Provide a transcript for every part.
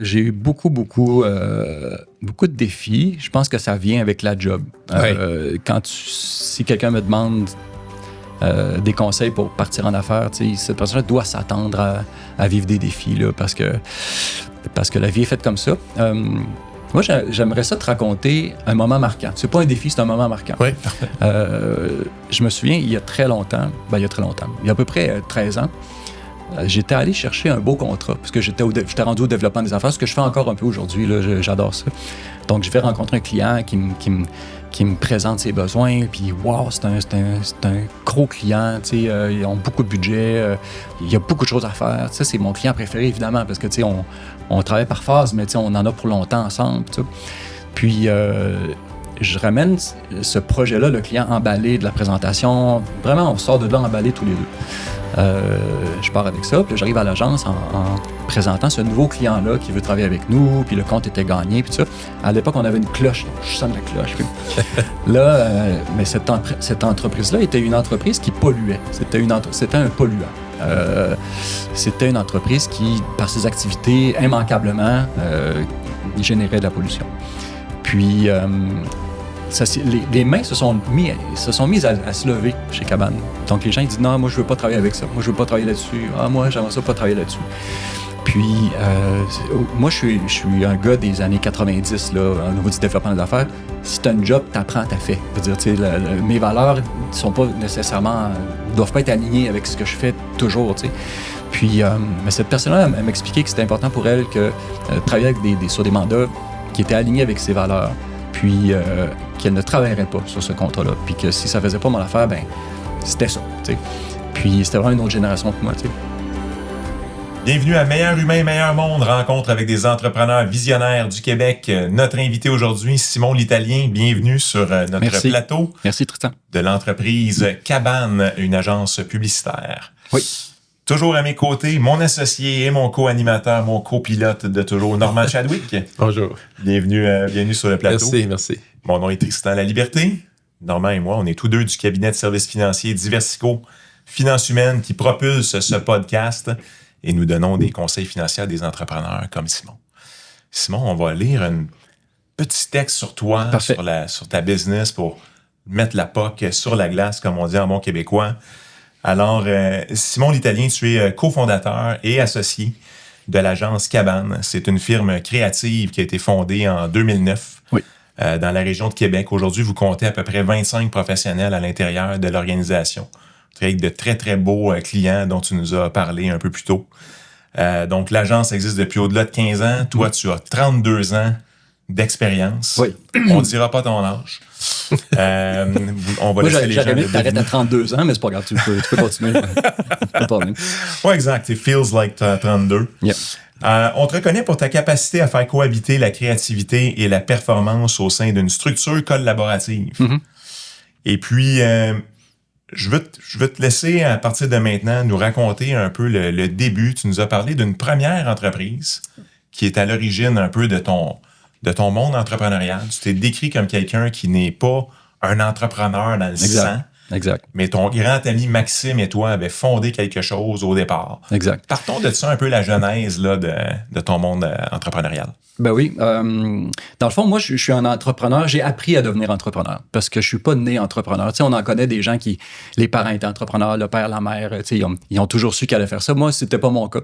J'ai eu beaucoup de défis. Je pense que ça vient avec la job. Si quelqu'un me demande des conseils pour partir en affaires, cette personne doit s'attendre à vivre des défis là, parce que la vie est faite comme ça. Moi, j'aimerais ça te raconter un moment marquant. C'est pas un défi, c'est un moment marquant. Oui, parfait. Je me souviens, il y a à peu près 13 ans, j'étais allé chercher un beau contrat, parce que j'étais rendu au développement des affaires, ce que je fais encore un peu aujourd'hui, là, j'adore ça. Donc, je vais rencontrer un client qui me présente ses besoins, puis wow, c'est un gros client, ils ont beaucoup de budget, il y a beaucoup de choses à faire. C'est mon client préféré, évidemment, parce que on travaille par phase, mais on en a pour longtemps ensemble. T'sais. Puis, je ramène ce projet-là, le client emballé de la présentation. Vraiment, on sort de là emballé tous les deux. Je pars avec ça, puis j'arrive à l'agence en présentant ce nouveau client-là qui veut travailler avec nous, puis le compte était gagné, puis tout ça. À l'époque, on avait une cloche, donc je sonne la cloche. Puis là, mais cette entreprise-là était une entreprise qui polluait. C'était un polluant. C'était une entreprise qui, par ses activités, immanquablement, générait de la pollution. Puis, les mains se sont mises à se lever chez Cabane. Donc, les gens ils disent « Non, moi, je veux pas travailler avec ça. Moi, je veux pas travailler là-dessus. Ah, moi, j'aimerais ça pas travailler là-dessus. » Puis, moi, je suis un gars des années 90, là, au niveau du développement des affaires. Si t'as un job, t'apprends, t'as fait. Je veux dire, mes valeurs sont pas nécessairement... doivent pas être alignées avec ce que je fais toujours, tu sais. Puis, mais cette personne-là, elle m'expliquait que c'était important pour elle que travailler avec sur des mandats qui étaient alignés avec ses valeurs. Puis, qu'elle ne travaillerait pas sur ce contrat-là. Puis que si ça faisait pas mon affaire, ben c'était ça, tu sais. Puis, c'était vraiment une autre génération que moi, tu sais. Bienvenue à Meilleur Humain, Meilleur Monde, rencontre avec des entrepreneurs visionnaires du Québec. Notre invité aujourd'hui, Simon l'Italien, bienvenue sur notre plateau. Merci, Tristan. De l'entreprise Cabane, une agence publicitaire. Oui. Toujours à mes côtés, mon associé et mon co-animateur, mon copilote de toujours, Normand Chadwick. Bonjour. Bienvenue sur le plateau. Merci. Mon nom est Tristan Laliberté. Normand et moi, on est tous deux du cabinet de services financiers Diversico, Finances humaines, qui propulse ce podcast. Et nous donnons des conseils financiers à des entrepreneurs comme Simon. Simon, on va lire un petit texte sur toi, sur ta business pour mettre la POC sur la glace, comme on dit en bon québécois. Alors, Simon l'Italien, tu es cofondateur et associé de l'agence Cabane. C'est une firme créative qui a été fondée en 2009 dans la région de Québec. Aujourd'hui, vous comptez à peu près 25 professionnels à l'intérieur de l'organisation. Avec de très, très beaux clients dont tu nous as parlé un peu plus tôt. Donc, l'agence existe depuis au-delà de 15 ans. Toi, tu as 32 ans d'expérience. Oui. On ne dira pas ton âge. On va laisser les gens... Moi, t'arrêtes à 32 ans, mais c'est pas grave, tu peux continuer. Pas de problème. Oui, exact. It feels like 32. Yeah. On te reconnaît pour ta capacité à faire cohabiter la créativité et la performance au sein d'une structure collaborative. Mm-hmm. Et puis... Je veux te laisser, à partir de maintenant, nous raconter un peu le début. Tu nous as parlé d'une première entreprise qui est à l'origine un peu de ton monde entrepreneurial. Tu t'es décrit comme quelqu'un qui n'est pas un entrepreneur dans le sang. Exact. Mais ton grand ami Maxime et toi avaient fondé quelque chose au départ. Exact. Partons de ça un peu la genèse là, de ton monde entrepreneurial. Ben oui. Dans le fond, moi, je suis un entrepreneur. J'ai appris à devenir entrepreneur parce que je suis pas né entrepreneur. Tu sais, on en connaît des gens qui, les parents étaient entrepreneurs, le père, la mère, tu sais, ils ont toujours su qu'ils allaient faire ça. Moi, c'était pas mon cas.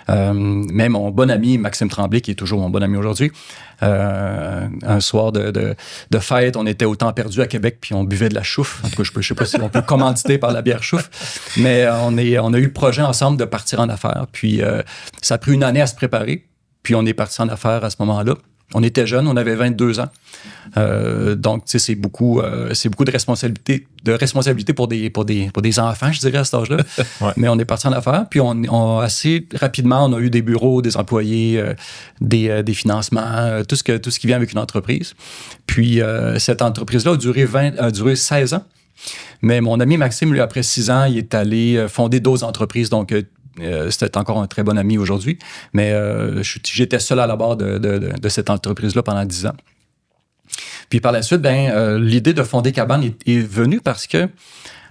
Mais mon bon ami Maxime Tremblay, qui est toujours mon bon ami aujourd'hui, un soir de fête, on était au Temps perdu à Québec, puis on buvait de la chouffe. En tout cas, je sais pas si on peut commanditer par la bière chouffe, mais on a eu le projet ensemble de partir en affaires. Puis ça a pris une année à se préparer. Puis on est parti en affaires à ce moment-là. On était jeunes, on avait 22 ans. Donc, tu sais, c'est beaucoup de responsabilité pour des enfants, je dirais, à cet âge-là. Ouais. Mais on est parti en affaires. Puis assez rapidement, on a eu des bureaux, des employés, des financements, tout ce qui vient avec une entreprise. Puis cette entreprise-là a duré 16 ans. Mais mon ami Maxime, lui, après 6 ans, il est allé fonder d'autres entreprises. Donc, c'était encore un très bon ami aujourd'hui, mais j'étais seul à la barre de cette entreprise-là pendant 10 ans. Puis par la suite, l'idée de fonder Cabane est venue parce que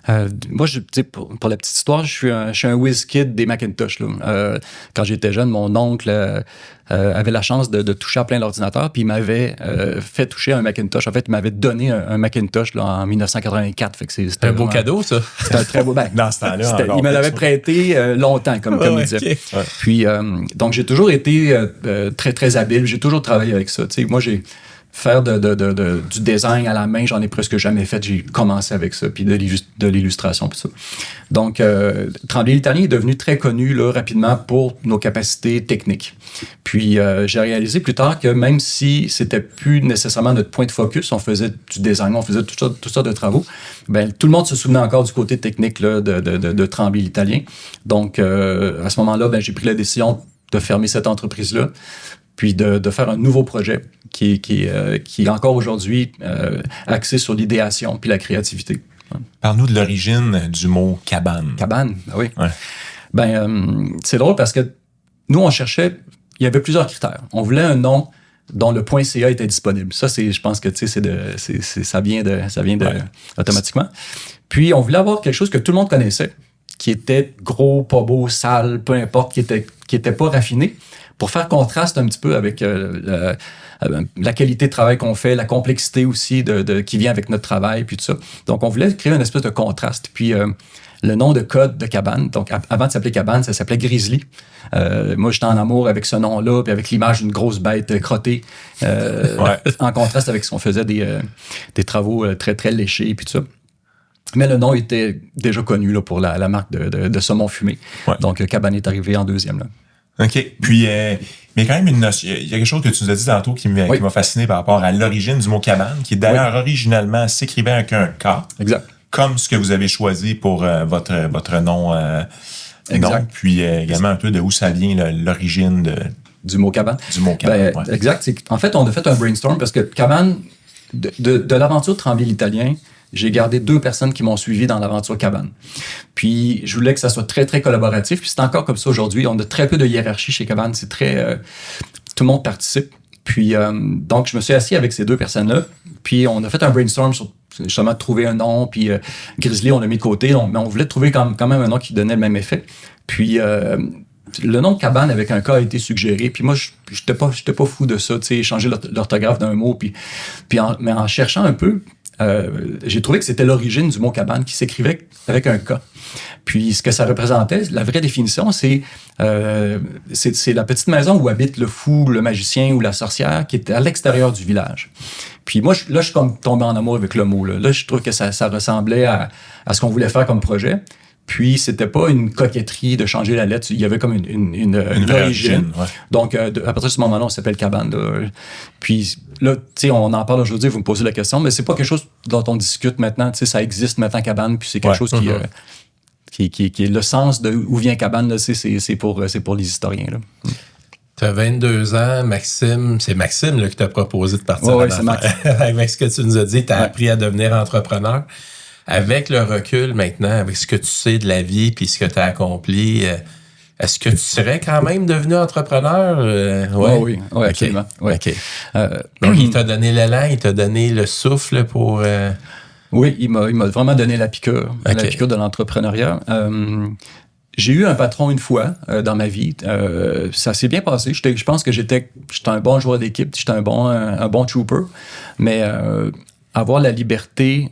Moi, pour la petite histoire, je suis un whiz kid des Macintosh. Là. Quand j'étais jeune, mon oncle avait la chance de toucher à plein d'ordinateurs, puis il m'avait fait toucher à un Macintosh. En fait, il m'avait donné un Macintosh là, en 1984. Fait que c'était un beau cadeau, ça. C'était un très beau... Dans ce temps-là, il me l'avait prêté longtemps, comme il disait. Okay. Puis, donc, j'ai toujours été très, très habile. J'ai toujours travaillé avec ça. Moi, faire du design à la main, j'en ai presque jamais fait. J'ai commencé avec ça, puis de l'illustration, puis ça. Donc, Tremblay l'Italien est devenu très connu là, rapidement pour nos capacités techniques. Puis, j'ai réalisé plus tard que même si c'était plus nécessairement notre point de focus, on faisait du design, on faisait tout ça de travaux, ben, tout le monde se souvenait encore du côté technique là, de Tremblay l'Italien. Donc, à ce moment-là, ben, j'ai pris la décision de fermer cette entreprise-là, puis de faire un nouveau projet qui est encore aujourd'hui axé sur l'idéation puis la créativité. Parle-nous de l'origine du mot cabane. Cabane, ben oui. Ouais. Ben, c'est drôle parce que nous, on cherchait, il y avait plusieurs critères. On voulait un nom dont le .ca était disponible. Ça, je pense que ça vient automatiquement. Puis, on voulait avoir quelque chose que tout le monde connaissait, qui était gros, pas beau, sale, peu importe, qui était pas raffiné, pour faire contraste un petit peu avec la qualité de travail qu'on fait, la complexité aussi qui vient avec notre travail, puis tout ça. Donc, on voulait créer une espèce de contraste. Puis, le nom de code de Cabane, donc avant de s'appeler Cabane, ça s'appelait Grizzly. Moi, j'étais en amour avec ce nom-là, puis avec l'image d'une grosse bête crottée, en contraste avec ce qu'on faisait des travaux très, très léchés, puis tout ça. Mais le nom était déjà connu là, pour la marque de saumon fumé. Ouais. Donc, Cabane est arrivé en deuxième. Là. OK. Puis, mais quand même, il y a quelque chose que tu nous as dit tantôt qui m'a fasciné par rapport à l'origine du mot cabane, qui d'ailleurs originalement s'écrivait avec un K. Exact. Comme ce que vous avez choisi pour votre nom. Exact. Nom, puis également un peu de où ça vient l'origine du mot cabane. Du mot cabane. Ben, exact. En fait, on a fait un brainstorm parce que cabane, de l'aventure Tremblay l'Italien, j'ai gardé 2 personnes qui m'ont suivi dans l'aventure cabane. Puis, je voulais que ça soit très, très collaboratif. Puis, c'est encore comme ça aujourd'hui. On a très peu de hiérarchie chez Cabane. C'est très... tout le monde participe. Puis, donc, je me suis assis avec ces 2 personnes-là. Puis, on a fait un brainstorm sur justement trouver un nom. Puis, Grizzly, on l'a mis de côté. Mais on voulait trouver quand même un nom qui donnait le même effet. Puis, le nom de Cabane avec un K a été suggéré. Puis moi, j'étais pas fou de ça. Tu sais, changer l'orthographe d'un mot. Mais en cherchant un peu... j'ai trouvé que c'était l'origine du mot cabane qui s'écrivait avec un K. Puis, ce que ça représentait, la vraie définition, c'est la petite maison où habite le fou, le magicien ou la sorcière qui est à l'extérieur du village. Puis moi, je suis comme tombé en amour avec le mot. Là, je trouve que ça ressemblait à ce qu'on voulait faire comme projet. Puis, c'était pas une coquetterie de changer la lettre. Il y avait comme une origine. Ouais. Donc, à partir de ce moment-là, on s'appelle Cabane. Là. Puis, là, tu sais, on en parle aujourd'hui, vous me posez la question, mais c'est pas quelque chose dont on discute maintenant. Tu sais, ça existe maintenant, Cabane, puis c'est quelque chose qui est le sens de où vient Cabane, là, c'est pour les historiens. Tu as 22 ans, Maxime. C'est Maxime là, qui t'a proposé de partir en affaires. Avec ce que tu nous as dit, tu as appris à devenir entrepreneur. Avec le recul maintenant, avec ce que tu sais de la vie puis ce que tu as accompli, est-ce que tu serais quand même devenu entrepreneur? Oui, absolument. Ouais. Okay. Donc, il t'a donné l'élan, il t'a donné le souffle pour... Oui, il m'a vraiment donné la piqûre de l'entrepreneuriat. J'ai eu un patron une fois dans ma vie. Ça s'est bien passé. Je pense que j'étais un bon joueur d'équipe, j'étais un bon trooper, mais... avoir la liberté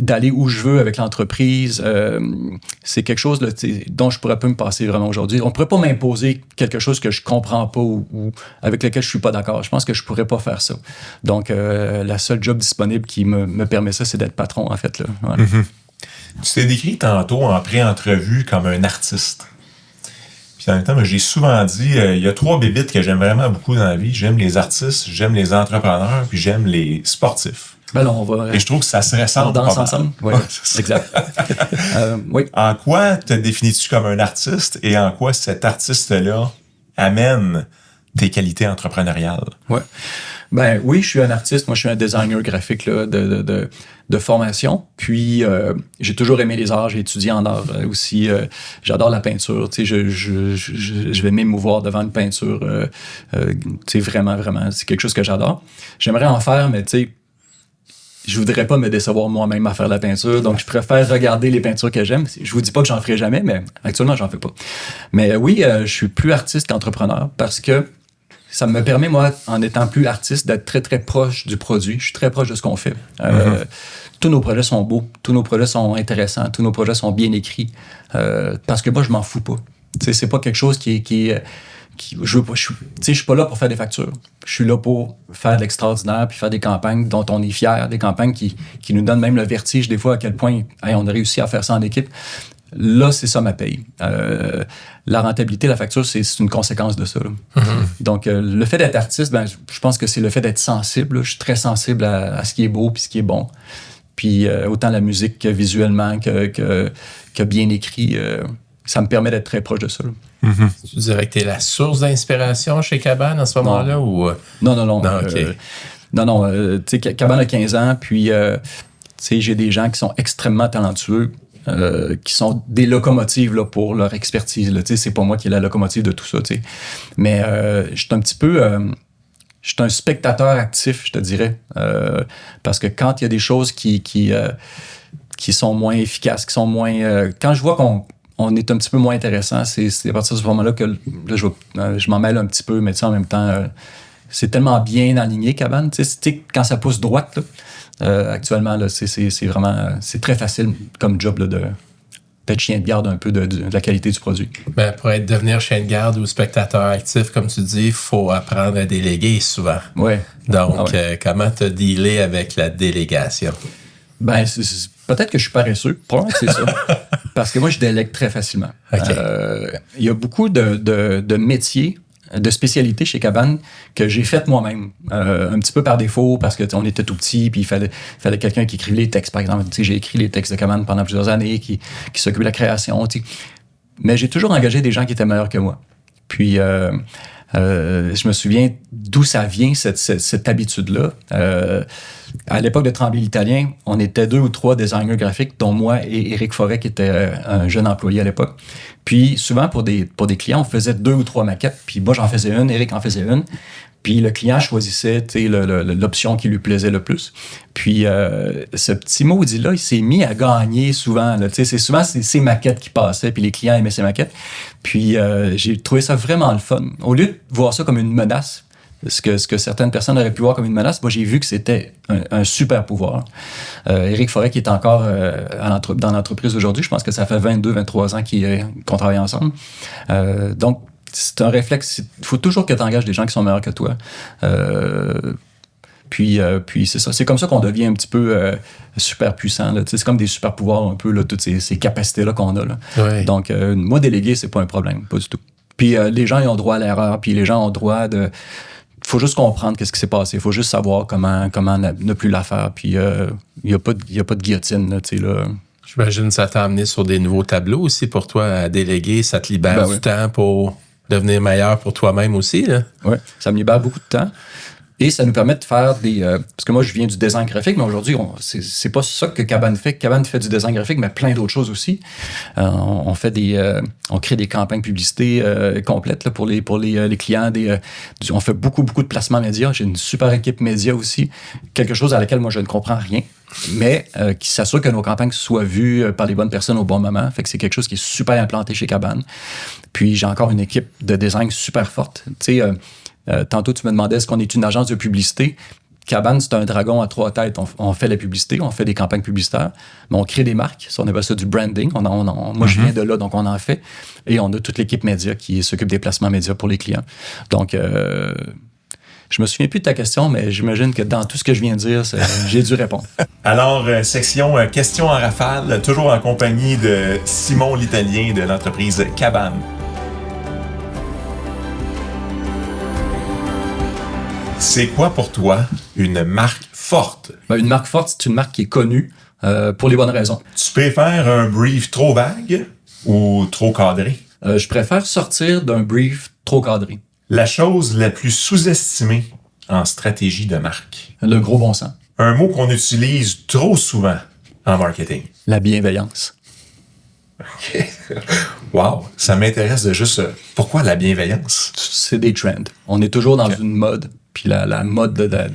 d'aller où je veux avec l'entreprise, c'est quelque chose là, dont je pourrais pas me passer vraiment aujourd'hui. On pourrait pas m'imposer quelque chose que je comprends pas ou avec lequel je suis pas d'accord. Je pense que je pourrais pas faire ça. Donc, la seule job disponible qui me permet ça, c'est d'être patron, en fait. Là. Voilà. Mm-hmm. Tu t'es décrit tantôt en pré-entrevue comme un artiste. Puis en même temps, j'ai souvent dit, il y a 3 bébites que j'aime vraiment beaucoup dans la vie. J'aime les artistes, j'aime les entrepreneurs, puis j'aime les sportifs. Ben là, on va... Et je trouve que ça se ressemble. On danse ensemble? Oui, exact. Oui. En quoi te définis-tu comme un artiste et en quoi cet artiste-là amène tes qualités entrepreneuriales? Oui. Ben oui, je suis un artiste. Moi, je suis un designer graphique là, de formation. Puis, j'ai toujours aimé les arts. J'ai étudié en art aussi. J'adore la peinture. Tu sais, je vais m'émouvoir devant une peinture. Tu sais, vraiment, vraiment, c'est quelque chose que j'adore. J'aimerais en faire, mais tu sais, je voudrais pas me décevoir moi-même à faire la peinture, donc je préfère regarder les peintures que j'aime. Je vous dis pas que j'en ferai jamais, mais actuellement, j'en fais pas. Mais oui, je suis plus artiste qu'entrepreneur parce que ça me permet, moi, en étant plus artiste, d'être très, très proche du produit. Je suis très proche de ce qu'on fait. Tous nos projets sont beaux, tous nos projets sont intéressants, tous nos projets sont bien écrits. Parce que moi, je m'en fous pas. T'sais, c'est pas quelque chose je suis pas là pour faire des factures. Je suis là pour faire de l'extraordinaire puis faire des campagnes dont on est fier, des campagnes qui nous donnent même le vertige des fois à quel point on a réussi à faire ça en équipe. Là, c'est ça ma paye. La rentabilité, la facture, c'est une conséquence de ça. Donc, le fait d'être artiste, je pense que c'est le fait d'être sensible. Là. Je suis très sensible à ce qui est beau puis ce qui est bon. Puis autant la musique que visuellement que bien écrit, ça me permet d'être très proche de ça. Tu dirais que tu es la source d'inspiration chez Cabane à ce moment-là? Ou... Non. Okay. Tu sais, Cabane a 15 ans, puis tu sais, j'ai des gens qui sont extrêmement talentueux, qui sont des locomotives là, pour leur expertise. Là, tu sais, c'est pas moi qui est la locomotive de tout ça. Tu sais. Mais je suis un petit peu... je suis un spectateur actif, je te dirais. Parce que quand il y a des choses qui sont moins efficaces, qui sont moins... quand je vois qu'on est un petit peu moins intéressant, c'est à partir de ce moment-là que là, je m'en mêle un petit peu, mais en même temps, c'est tellement bien aligné, Cabane. Tu sais, quand ça pousse droite, là, actuellement, là, c'est vraiment... c'est très facile comme job là, d'être chien de garde un peu de la qualité du produit. Pour devenir chien de garde ou spectateur actif, comme tu dis, il faut apprendre à déléguer souvent. Oui. Donc, comment tu as dealé avec la délégation? Peut-être que je suis paresseux. Probablement que c'est ça. Parce que moi, je délègue très facilement. Okay. Il y a beaucoup de métiers, de spécialités chez Cabane que j'ai faites moi-même. Un petit peu par défaut, parce qu'on était tout petit, puis il fallait quelqu'un qui écrive les textes, par exemple. J'ai écrit les textes de Cabane pendant plusieurs années, qui s'occupe de la création. Mais j'ai toujours engagé des gens qui étaient meilleurs que moi. Puis... je me souviens d'où ça vient, cette habitude-là. À l'époque de Tremblay l'Italien, on était 2 ou 3 designers graphiques, dont moi et Éric Forêt, qui était un jeune employé à l'époque. Puis souvent, pour des clients, on faisait 2 ou 3 maquettes, puis moi, j'en faisais une, Éric en faisait une. Puis le client choisissait l'option qui lui plaisait le plus. Puis ce petit maudit-là, il s'est mis à gagner souvent. Là, c'est souvent ses maquettes qui passaient, puis les clients aimaient ses maquettes. Puis j'ai trouvé ça vraiment le fun. Au lieu de voir ça comme une menace, ce que certaines personnes auraient pu voir comme une menace, moi j'ai vu que c'était un super pouvoir. Éric Forêt, qui est encore dans l'entreprise aujourd'hui, je pense que ça fait 22-23 ans qu'on travaille ensemble. Donc, c'est un réflexe. Il faut toujours que tu engages des gens qui sont meilleurs que toi. Puis c'est ça. C'est comme ça qu'on devient un petit peu super puissant. Là. C'est comme des super pouvoirs un peu, là, toutes ces capacités-là qu'on a. Là. Oui. Donc, moi, déléguer, c'est pas un problème. Pas du tout. Puis les gens, ils ont droit à l'erreur. Puis les gens ont droit de... Il faut juste comprendre qu'est-ce qui s'est passé. Il faut juste savoir comment ne plus la faire. Puis il n'y a pas de guillotine. Là, là. J'imagine que ça t'a amené sur des nouveaux tableaux aussi pour toi à déléguer. Ça te libère du temps pour devenir meilleur pour toi-même aussi. Oui, ça me libère beaucoup de temps. Et ça nous permet de faire des... parce que moi, je viens du design graphique, mais aujourd'hui, c'est pas ça que Cabane fait. Cabane fait du design graphique, mais plein d'autres choses aussi. On fait on crée des campagnes publicité complètes là, pour les clients. On fait beaucoup de placements médias. J'ai une super équipe média aussi. Quelque chose à laquelle moi, je ne comprends rien, mais qui s'assure que nos campagnes soient vues par les bonnes personnes au bon moment. Fait que c'est quelque chose qui est super implanté chez Cabane. Puis, j'ai encore une équipe de design super forte. Tu sais... tantôt, tu me demandais est-ce qu'on est une agence de publicité. Cabane, c'est un dragon à 3 têtes. On fait la publicité, on fait des campagnes publicitaires, mais on crée des marques. On appelle ça du branding. Moi, je viens de là, donc on en fait. Et on a toute l'équipe média qui s'occupe des placements médias pour les clients. Donc, je me souviens plus de ta question, mais j'imagine que dans tout ce que je viens de dire, j'ai dû répondre. Alors, section questions en rafale, toujours en compagnie de Simon l'Italien de l'entreprise Cabane. C'est quoi pour toi une marque forte? Une marque forte, c'est une marque qui est connue pour les bonnes raisons. Tu préfères un brief trop vague ou trop cadré? Je préfère sortir d'un brief trop cadré. La chose la plus sous-estimée en stratégie de marque? Le gros bon sens. Un mot qu'on utilise trop souvent en marketing? La bienveillance. OK. Wow, ça m'intéresse de juste... Pourquoi la bienveillance? C'est des trends. On est toujours dans une mode. Puis la mode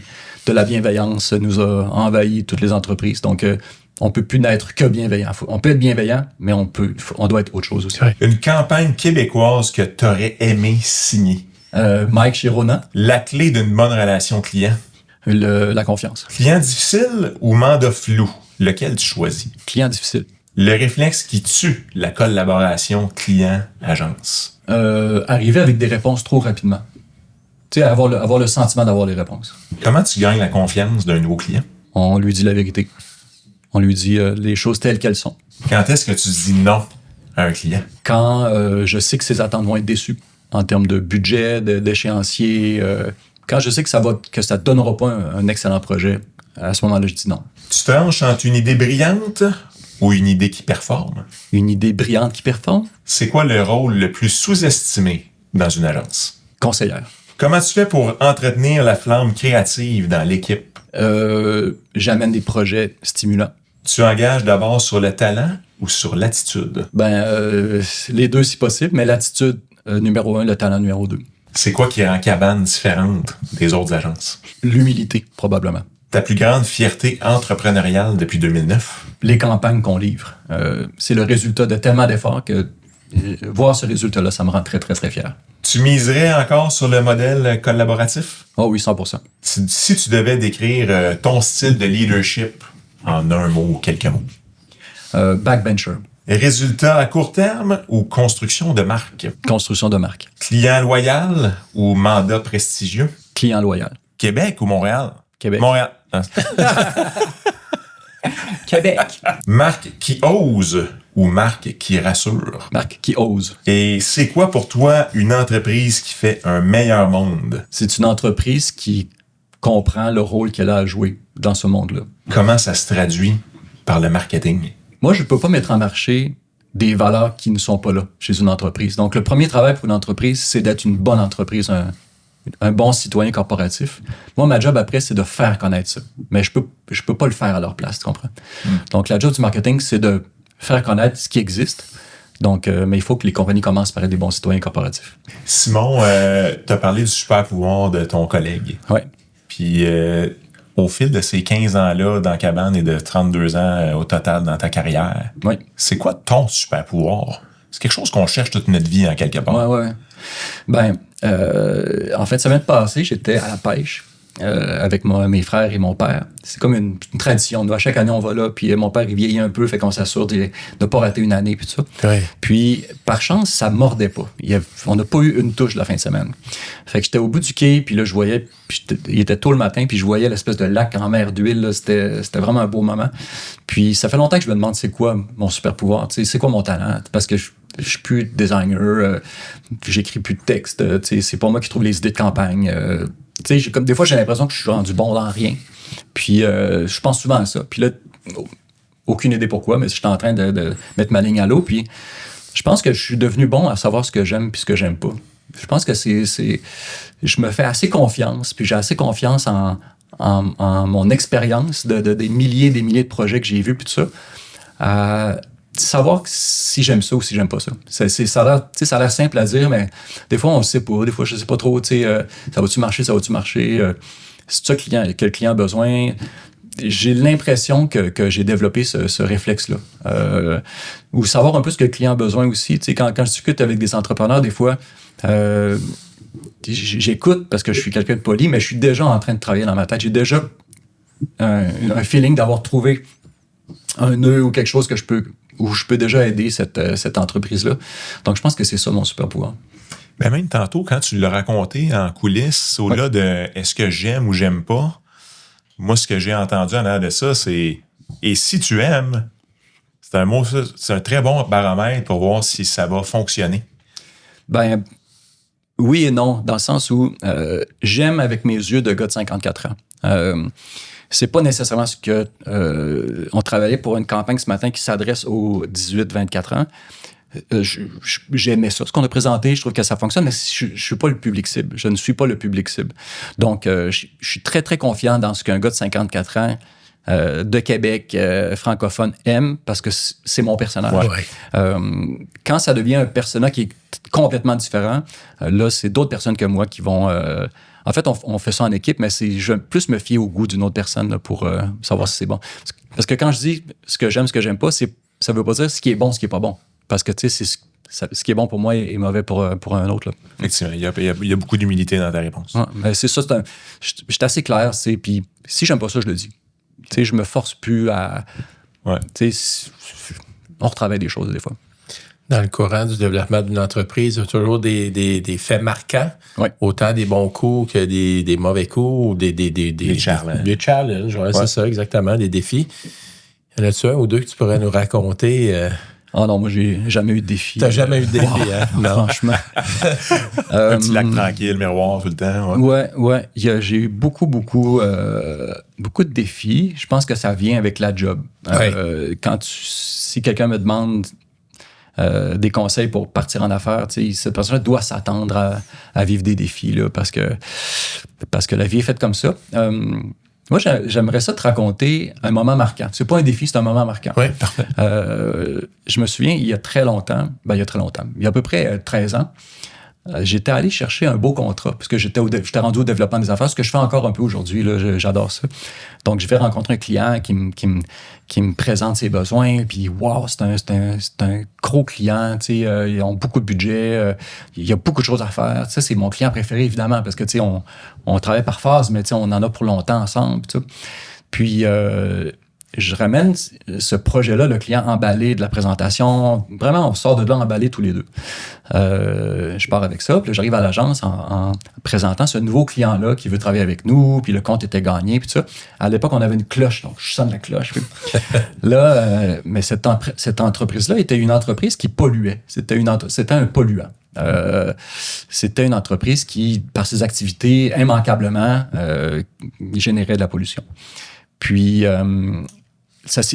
de la bienveillance nous a envahi toutes les entreprises. Donc, on peut plus n'être que bienveillant. On peut être bienveillant, mais on doit être autre chose aussi. Ouais. Une campagne québécoise que tu aurais aimé signer? Mike Chirona. La clé d'une bonne relation client? La confiance. Client difficile ou mandat flou? Lequel tu choisis? Client difficile. Le réflexe qui tue la collaboration client-agence? Arriver avec des réponses trop rapidement. Tu sais, avoir le sentiment d'avoir les réponses. Comment tu gagnes la confiance d'un nouveau client? On lui dit la vérité. On lui dit les choses telles qu'elles sont. Quand est-ce que tu dis non à un client? Quand je sais que ses attentes vont être déçues en termes de budget, d'échéancier. Quand je sais que ça ne donnera pas un excellent projet, à ce moment-là, je dis non. Tu tranches entre une idée brillante ou une idée qui performe? Une idée brillante qui performe? C'est quoi le rôle le plus sous-estimé dans une agence? Conseillère. Comment tu fais pour entretenir la flamme créative dans l'équipe? J'amène des projets stimulants. Tu engages d'abord sur le talent ou sur l'attitude? Les deux si possible, mais l'attitude numéro 1, le talent numéro 2. C'est quoi qui rend Cabane différente des autres agences? L'humilité, probablement. Ta plus grande fierté entrepreneuriale depuis 2009? Les campagnes qu'on livre. C'est le résultat de tellement d'efforts que voir ce résultat-là, ça me rend très, très, très fier. Tu miserais encore sur le modèle collaboratif? Oh oui, 100%. Si tu devais décrire ton style de leadership en un mot ou quelques mots? Backbencher. Résultat à court terme ou construction de marque? Construction de marque. Client loyal ou mandat prestigieux? Client loyal. Québec ou Montréal? Québec. Montréal. Québec. Marque qui ose ou marque qui rassure? Marque qui ose. Et c'est quoi pour toi une entreprise qui fait un meilleur monde? C'est une entreprise qui comprend le rôle qu'elle a à jouer dans ce monde-là. Comment ça se traduit par le marketing? Moi, je ne peux pas mettre en marché des valeurs qui ne sont pas là chez une entreprise. Donc, le premier travail pour une entreprise, c'est d'être une bonne entreprise, un bon citoyen corporatif. Moi, ma job après, c'est de faire connaître ça. Mais je peux pas le faire à leur place, tu comprends? Donc, la job du marketing, c'est de faire connaître ce qui existe. Donc, mais il faut que les compagnies commencent par être des bons citoyens corporatifs. Simon, tu as parlé du super pouvoir de ton collègue. Oui. Puis, au fil de ces 15 ans-là dans Cabane et de 32 ans au total dans ta carrière, oui. C'est quoi ton super pouvoir? C'est quelque chose qu'on cherche toute notre vie en quelque part. Oui. En fait, semaine passée, j'étais à la pêche avec mes frères et mon père. C'est comme une tradition. À chaque année, on va là, puis mon père, il vieillit un peu, fait qu'on s'assure de ne pas rater une année, puis tout ça. Ouais. Puis, par chance, ça mordait pas. On n'a pas eu une touche la fin de semaine. Fait que j'étais au bout du quai, puis là, je voyais, puis il était tôt le matin, puis je voyais l'espèce de lac en mer d'huile, là. C'était vraiment un beau moment. Puis, ça fait longtemps que je me demande c'est quoi mon super pouvoir, c'est quoi mon talent, parce que je suis plus designer, j'écris plus de texte, c'est pas moi qui trouve les idées de campagne. Comme des fois, j'ai l'impression que je suis rendu bon dans rien. Puis, je pense souvent à ça. Puis là, aucune idée pourquoi, mais je suis en train de mettre ma ligne à l'eau. Puis, je pense que je suis devenu bon à savoir ce que j'aime puis ce que j'aime pas. Je pense que je me fais assez confiance, puis j'ai assez confiance en mon expérience des milliers de projets que j'ai vus, puis tout ça, à savoir si j'aime ça ou si j'aime pas ça. Ça a l'air simple à dire, mais des fois, on le sait pas. Des fois, je sais pas trop, ça va-tu marcher, ça va-tu marcher? C'est ça que le client a besoin. J'ai l'impression que j'ai développé ce réflexe-là. Ou savoir un peu ce que le client a besoin aussi. Quand je discute avec des entrepreneurs, des fois, j'écoute parce que je suis quelqu'un de poli, mais je suis déjà en train de travailler dans ma tête. J'ai déjà un feeling d'avoir trouvé un nœud ou quelque chose où je peux déjà aider cette entreprise-là. Donc, je pense que c'est ça mon super pouvoir. Ben même tantôt, quand tu l'as raconté en coulisses, au-delà de est-ce que j'aime ou j'aime pas, moi, ce que j'ai entendu en arrière de ça, c'est « et si tu aimes », c'est un très bon baromètre pour voir si ça va fonctionner. Ben, oui et non, dans le sens où j'aime avec mes yeux de gars de 54 ans. C'est pas nécessairement ce que... on travaillait pour une campagne ce matin qui s'adresse aux 18-24 ans. J'aimais ça. Ce qu'on a présenté, je trouve que ça fonctionne, mais je suis pas le public cible. Je ne suis pas le public cible. Donc, je suis très, très confiant dans ce qu'un gars de 54 ans de Québec, francophone, aiment parce que c'est mon personnage. Ouais. Quand ça devient un personnage qui est complètement différent, là, c'est d'autres personnes que moi qui vont... en fait, on fait ça en équipe, mais je vais plus me fier au goût d'une autre personne là, pour savoir si c'est bon. Parce que quand je dis ce que j'aime pas, ça veut pas dire ce qui est bon, ce qui est pas bon. Parce que, tu sais, ce qui est bon pour moi est mauvais pour un autre. Là. Effectivement, il y a beaucoup d'humilité dans ta réponse. Ouais, mais c'est ça, je suis assez clair, puis si j'aime pas ça, je le dis. Tu sais, je me force plus à... Ouais. Tu sais, on retravaille des choses des fois. Dans le courant du développement d'une entreprise, il y a toujours des faits marquants, autant des bons coups que des mauvais coups ou des challenges. Des challenges, c'est ça, exactement, des défis. Y en a-tu un ou deux que tu pourrais nous raconter? Ah non, moi, j'ai jamais eu de défi. T'as jamais eu de défi, hein? Non. Franchement. Un petit lac tranquille, miroir tout le temps. Ouais. J'ai eu beaucoup de défis. Je pense que ça vient avec la job. Si quelqu'un me demande des conseils pour partir en affaires, cette personne doit s'attendre à vivre des défis là, parce que la vie est faite comme ça. Moi, j'aimerais ça te raconter un moment marquant. C'est pas un défi, c'est un moment marquant. Oui, parfait. Je me souviens, il y a à peu près 13 ans, j'étais allé chercher un beau contrat, parce que j'étais rendu au développement des affaires, ce que je fais encore un peu aujourd'hui, là, j'adore ça. Donc, je vais rencontrer un client qui me présente ses besoins, puis wow, c'est un gros client, tu sais, ils ont beaucoup de budget, il y a beaucoup de choses à faire. Ça, c'est mon client préféré, évidemment, parce que, tu sais, on travaille par phase, mais tu sais, on en a pour longtemps ensemble, tu sais. Puis, je ramène ce projet-là, le client emballé de la présentation. Vraiment, on sort de là emballé tous les deux. Je pars avec ça, puis là, j'arrive à l'agence en présentant ce nouveau client-là qui veut travailler avec nous, puis le compte était gagné, puis tout ça. À l'époque, on avait une cloche, donc je sonne la cloche. Là, mais cette entreprise-là était une entreprise qui polluait. C'était un polluant. C'était une entreprise qui, par ses activités, immanquablement, générait de la pollution. Puis,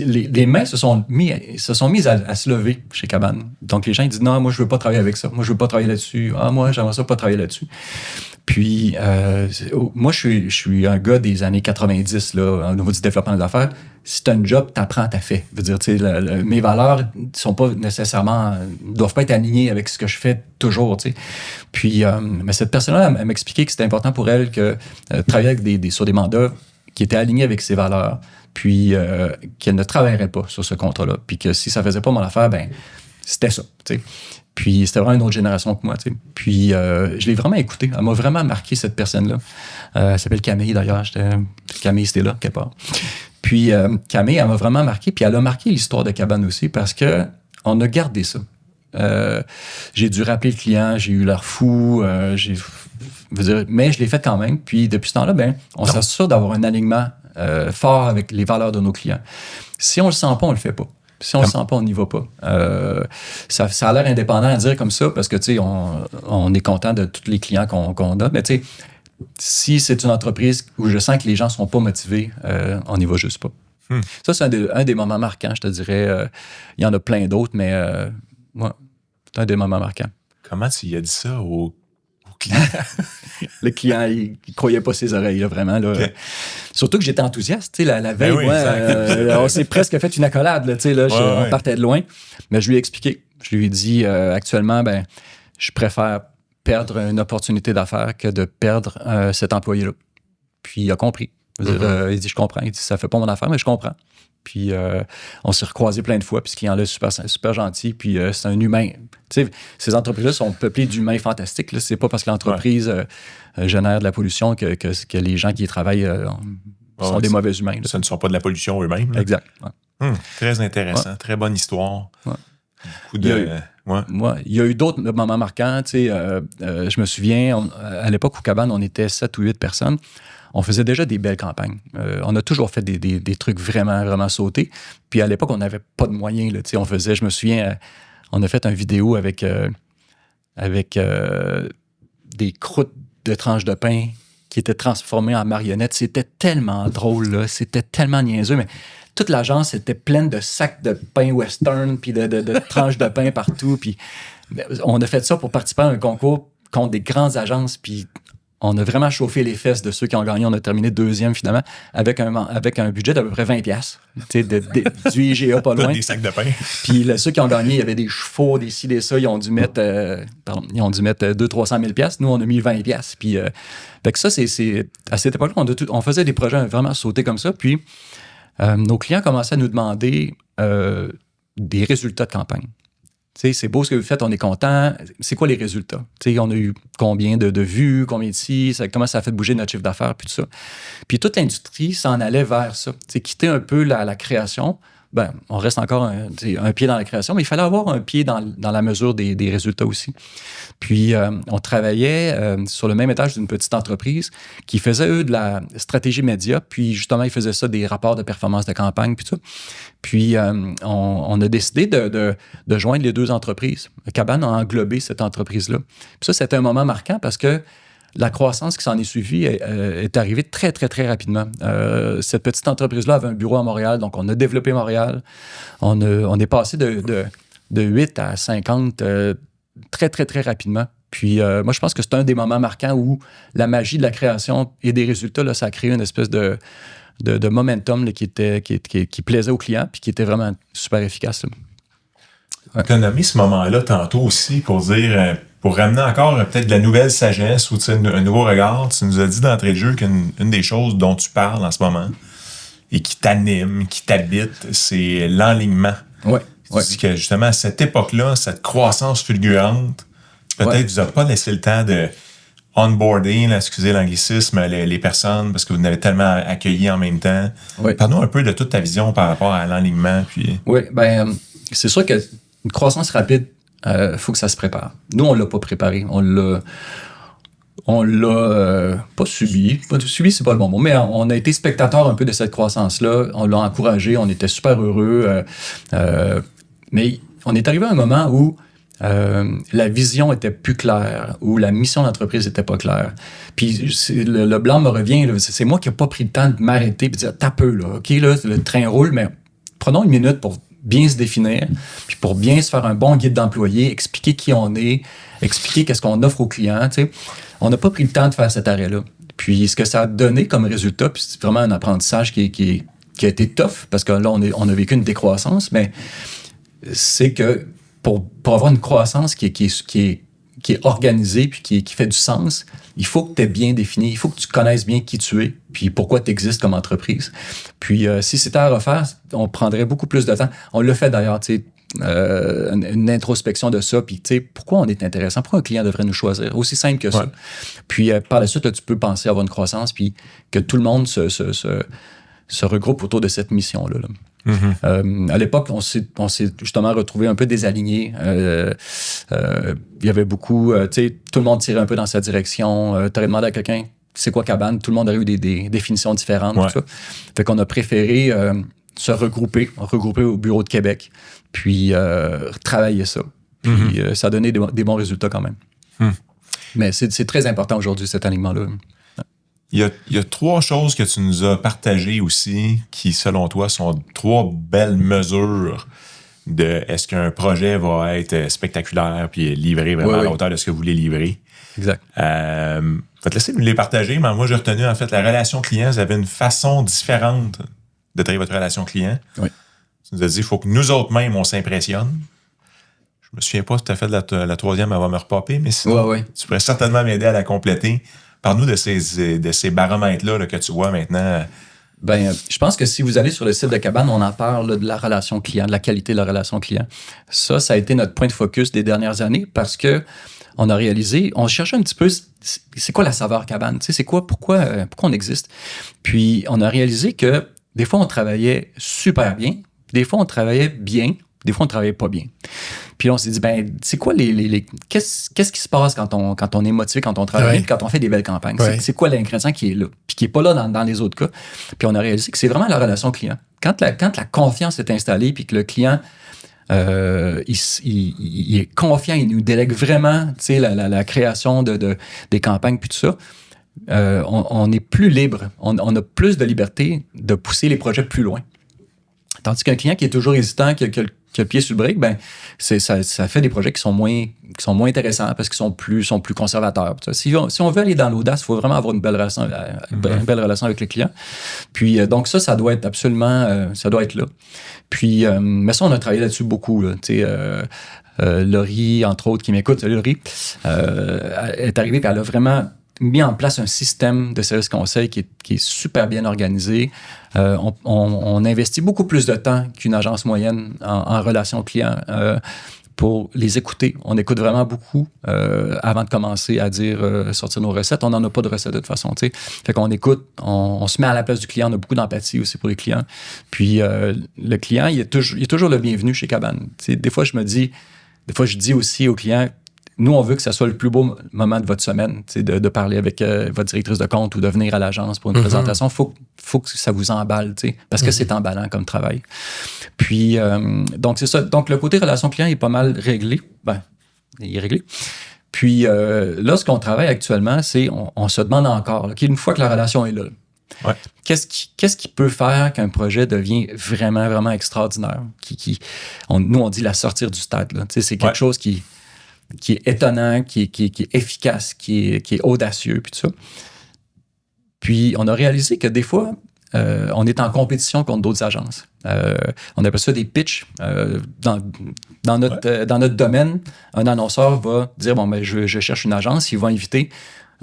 les mains se sont mises à se lever chez Cabane. Donc, les gens ils disent « Non, moi, je veux pas travailler avec ça. Moi, je veux pas travailler là-dessus. Ah, moi, j'aimerais ça pas travailler là-dessus. » Puis, moi, je suis un gars des années 90, là, au niveau du développement des affaires. Si tu as un job, tu apprends, tu as fait. Je veux dire, tu sais, mes valeurs sont pas nécessairement, doivent pas être alignées avec ce que je fais toujours, tu sais. Puis, mais cette personne-là, elle m'expliquait que c'était important pour elle que travailler avec sur des mandats qui étaient alignés avec ses valeurs, puis qu'elle ne travaillerait pas sur ce contrat-là, puis que si ça faisait pas mon affaire, ben c'était ça, tu sais. Puis c'était vraiment une autre génération que moi, tu sais. Puis je l'ai vraiment écouté. Elle m'a vraiment marqué, cette personne-là. Elle s'appelle Camille, d'ailleurs. Camille, c'était là, quelque part. Puis Camille, elle m'a vraiment marqué, puis elle a marqué l'histoire de Cabane aussi, parce que on a gardé ça. J'ai dû rappeler le client, j'ai eu l'air fou, mais je l'ai fait quand même. Puis depuis ce temps-là, ben, on s'assure d'avoir un alignement fort avec les valeurs de nos clients. Si on le sent pas, on le fait pas. Si on le sent pas, on n'y va pas. Ça a l'air indépendant à dire comme ça parce que tu sais, on est content de tous les clients qu'on a. Mais tu sais, si c'est une entreprise où je sens que les gens sont pas motivés, on n'y va juste pas. Ça, c'est un des moments marquants, je te dirais. Il y en a plein d'autres, mais ouais, c'est un des moments marquants. Comment tu y as dit ça au client? Le client, il croyait pas ses oreilles, là, vraiment. Là. Okay. Surtout que j'étais enthousiaste. La veille, on s'est presque fait une accolade. Là, on partait de loin. Mais je lui ai expliqué. Je lui ai dit, actuellement, ben, je préfère perdre une opportunité d'affaires que de perdre cet employé-là. Puis il a compris. Il dit, je comprends. Il dit, ça fait pas mon affaire, mais je comprends. Puis on s'est recroisés plein de fois, puis ce client-là est super gentil, puis c'est un humain. Tu sais, ces entreprises-là sont peuplées d'humains fantastiques. Là. C'est pas parce que l'entreprise génère de la pollution que les gens qui y travaillent sont des mauvais humains. Là. Ce ne sont pas de la pollution eux-mêmes. Là. Exact. Très intéressant, très bonne histoire. Beaucoup de... il y a eu d'autres moments marquants. Tu sais, je me souviens, à l'époque au Cabane, on était 7 ou 8 personnes. On faisait déjà des belles campagnes. On a toujours fait des trucs vraiment, vraiment sautés. Puis à l'époque, on n'avait pas de moyens. Là, je me souviens, on a fait une vidéo avec des croûtes de tranches de pain qui étaient transformées en marionnettes. C'était tellement drôle, là. C'était tellement niaiseux, mais toute l'agence était pleine de sacs de pain western puis de tranches de pain partout. Puis on a fait ça pour participer à un concours contre des grandes agences, puis on a vraiment chauffé les fesses de ceux qui ont gagné. On a terminé 2e, finalement, avec un budget d'à peu près 20$. Tu sais, du IGA pas loin. Des sacs de pain. Puis ceux qui ont gagné, il y avait des chevaux, des ci, des ça. Ils ont dû mettre 200-300 000$. Nous, on a mis 20$. Puis, fait que ça, c'est à cette époque-là, on faisait des projets vraiment sautés comme ça. Puis, nos clients commençaient à nous demander des résultats de campagne. T'sais, c'est beau ce que vous faites, on est content. C'est quoi les résultats? T'sais, on a eu combien de vues, combien de ci, comment ça a fait bouger notre chiffre d'affaires, puis tout ça. Puis toute l'industrie s'en allait vers ça. T'sais, quitter un peu la création. Ben, on reste encore un pied dans la création, mais il fallait avoir un pied dans la mesure des résultats aussi. Puis, on travaillait sur le même étage d'une petite entreprise qui faisait, eux, de la stratégie média. Puis, justement, ils faisaient ça, des rapports de performance de campagne, puis tout ça. Puis, on a décidé de joindre les 2 entreprises. Cabane a englobé cette entreprise-là. Puis ça, c'était un moment marquant parce que la croissance qui s'en est suivie est arrivée très, très, très rapidement. Cette petite entreprise-là avait un bureau à Montréal, donc on a développé Montréal. On est passé de 8 à 50 très, très, très rapidement. Puis moi, je pense que c'est un des moments marquants où la magie de la création et des résultats, là, ça a créé une espèce de momentum là, qui plaisait aux clients puis qui était vraiment super efficace. Ouais. Tu as nommé ce moment-là tantôt aussi pour dire... Pour ramener encore peut-être de la nouvelle sagesse ou un nouveau regard, tu nous as dit d'entrée de jeu qu'une des choses dont tu parles en ce moment et qui t'anime, qui t'habite, c'est l'enlignement. Oui. Tu dis que justement, à cette époque-là, cette croissance fulgurante, peut-être vous n'avez pas laissé le temps de onboarder, là, excusez l'anglicisme, les personnes, parce que vous en avez tellement accueilli en même temps. Oui. Parle-nous un peu de toute ta vision par rapport à l'enlignement. Puis... Oui, bien, c'est sûr qu'une croissance rapide, faut que ça se prépare. Nous, on l'a pas préparé. On l'a pas subi. Subi, c'est pas le bon mot, mais on a été spectateur un peu de cette croissance-là. On l'a encouragé. On était super heureux. Mais on est arrivé à un moment où la vision était plus claire, où la mission de l'entreprise était pas claire. Puis le blanc me revient. Là, c'est moi qui n'ai pas pris le temps de m'arrêter et de dire, t'as peu, là. OK, là, le train roule, mais prenons une minute pour bien se définir, puis pour bien se faire un bon guide d'employé, expliquer qui on est, expliquer qu'est-ce qu'on offre aux clients. Tu sais. On n'a pas pris le temps de faire cet arrêt-là. Puis ce que ça a donné comme résultat, puis c'est vraiment un apprentissage qui a été tough, parce que là, on a vécu une décroissance, mais c'est que pour avoir une croissance qui est organisée, puis qui fait du sens, il faut que tu aies bien défini, il faut que tu connaisses bien qui tu es, puis pourquoi tu existes comme entreprise. Puis si c'était à refaire, on prendrait beaucoup plus de temps. On l'a fait d'ailleurs, tu sais, une introspection de ça, puis tu sais, pourquoi on est intéressant, pourquoi un client devrait nous choisir, aussi simple que ça. Puis par la suite, là, tu peux penser avoir une croissance, puis que tout le monde se regroupe autour de cette mission-là. Là. Mm-hmm. À l'époque, on s'est justement retrouvé un peu désaligné. Il y avait beaucoup, tu sais, tout le monde tirait un peu dans sa direction. Tu aurais demandé à quelqu'un, c'est quoi Cabane? Tout le monde aurait eu des définitions différentes. Tout ça. Fait qu'on a préféré se regrouper au bureau de Québec, puis travailler ça. Puis ça a donné des bons résultats quand même. Mais c'est très important aujourd'hui, cet alignement-là. Il y a 3 choses que tu nous as partagées aussi qui, selon toi, sont 3 belles mesures de est-ce qu'un projet va être spectaculaire puis livré vraiment à la hauteur de ce que vous voulez livrer. Exact. Je vais te laisser nous les partager, mais moi, j'ai retenu, en fait, la relation client. Vous avez une façon différente de travailler votre relation client. Oui. Tu nous as dit, il faut que nous autres mêmes, on s'impressionne. Je me souviens pas tout à fait de la 3e, elle va me repopper, mais sinon, tu pourrais certainement m'aider à la compléter. Parle-nous de ces baromètres-là là, que tu vois maintenant. Ben, je pense que si vous allez sur le site de Cabane, on en parle là, de la relation client, de la qualité de la relation client. Ça a été notre point de focus des dernières années parce que on a réalisé, on cherchait un petit peu, c'est quoi la saveur Cabane? Tu sais, c'est quoi, pourquoi on existe? Puis, on a réalisé que des fois, on travaillait super bien, des fois, on travaillait bien, des fois, on travaillait pas bien. Puis on s'est dit, ben, c'est quoi qu'est-ce qui se passe quand on est motivé, quand on travaille, quand on fait des belles campagnes? C'est quoi l'ingrédient qui est là? Puis qui n'est pas là dans les autres cas. Puis on a réalisé que c'est vraiment la relation client. Quand la confiance est installée, puis que le client, il est confiant, il nous délègue vraiment, tu sais, la création des campagnes, puis tout ça, on est plus libre. On a plus de liberté de pousser les projets plus loin. Tandis qu'un client qui est toujours hésitant, qui le pied sur le break, ben ça fait des projets qui sont moins intéressants parce qu'ils sont plus conservateurs. Si on veut aller dans l'audace, il faut vraiment avoir une belle relation avec les clients. Puis donc ça doit être absolument, ça doit être là. Puis mais ça, on a travaillé là-dessus beaucoup. Là, Laurie, entre autres, qui m'écoute, salut Laurie, est arrivée et elle a vraiment mis en place un système de service conseil qui est super bien organisé. On investit beaucoup plus de temps qu'une agence moyenne en relation client pour les écouter. On écoute vraiment beaucoup avant de commencer à dire sortir nos recettes. On n'en a pas de recettes de toute façon. T'sais. Fait qu'on écoute, on se met à la place du client. On a beaucoup d'empathie aussi pour les clients. Puis le client, il est toujours le bienvenu chez Cabane. T'sais, des fois, je dis aussi aux clients, nous, on veut que ça soit le plus beau moment de votre semaine, de parler avec votre directrice de compte ou de venir à l'agence pour une présentation. Faut que ça vous emballe, parce que c'est emballant comme travail. Puis, donc, c'est ça. Donc, le côté relation client est pas mal réglé. Ben, il est réglé. Puis, là, ce qu'on travaille actuellement, c'est on se demande encore, là, une fois que la relation est là, ouais. Qu'est-ce qui peut faire qu'un projet devient vraiment, vraiment extraordinaire? Nous, on dit la sortir du stade. Là. C'est quelque chose qui est étonnant, qui est efficace, qui est audacieux, puis tout ça. Puis, on a réalisé que des fois, on est en compétition contre d'autres agences. On appelle ça des pitchs. Dans notre domaine, un annonceur va dire, bon, ben, je cherche une agence, il va inviter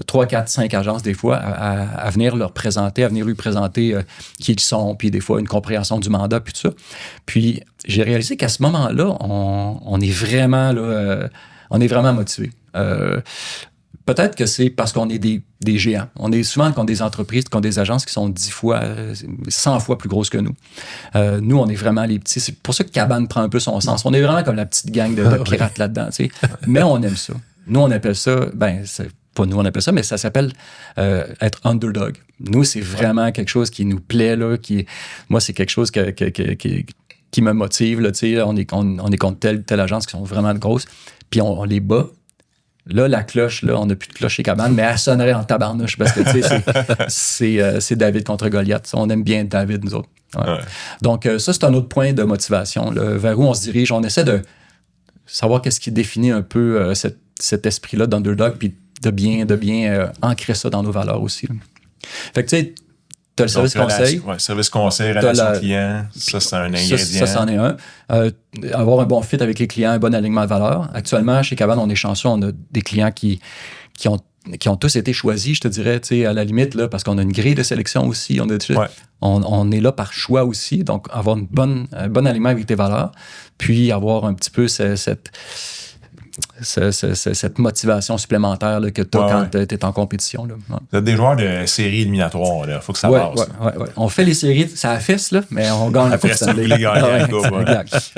3, 4, 5 agences, des fois, à venir leur présenter, à venir lui présenter qui ils sont, puis des fois, une compréhension du mandat, puis tout ça. Puis, j'ai réalisé qu'à ce moment-là, on est vraiment là... on est vraiment motivé. Peut-être que c'est parce qu'on est des géants. On est souvent contre des entreprises, contre des agences qui sont 10 fois, 100 fois plus grosses que nous. Nous, on est vraiment les petits. C'est pour ça que Cabane prend un peu son sens. On est vraiment comme la petite gang de pirates là-dedans. Tu sais. Mais on aime ça. Nous, on appelle ça... Ben, c'est pas nous, on appelle ça, mais ça s'appelle être underdog. Nous, c'est vraiment quelque chose qui nous plaît. Là, moi, c'est quelque chose qui me motive. Là, tu sais, on est contre telle agence qui sont vraiment grosses. Puis on les bat. Là, la cloche, là, on n'a plus de cloche chez Cabane, mais elle sonnerait en tabarnouche parce que, tu sais, c'est David contre Goliath. On aime bien David, nous autres. Ouais. Ouais. Donc, ça, c'est un autre point de motivation. Là, vers où on se dirige. On essaie de savoir qu'est-ce qui définit un peu cet esprit-là d'underdog, puis de bien ancrer ça dans nos valeurs aussi. Là. Fait que, tu sais, tu as le service conseil. Ouais, service conseil, relation client, ça, c'est un ingrédient. Ça, c'en est un. Avoir un bon fit avec les clients, un bon alignement de valeurs. Actuellement, chez Cabane, on est chanceux. On a des clients qui ont tous été choisis, je te dirais, tu sais, à la limite, là, parce qu'on a une grille de sélection aussi. On est là par choix aussi. Donc, avoir un bon alignement avec tes valeurs, puis avoir un petit peu cette motivation supplémentaire là, que tu as quand tu es en compétition. Là. Ouais. Vous êtes des joueurs de séries éliminatoires. Il faut que ça passe. Ouais. On fait les séries, ça affiche, là, mais on gagne après ça. Vous voulez gagner.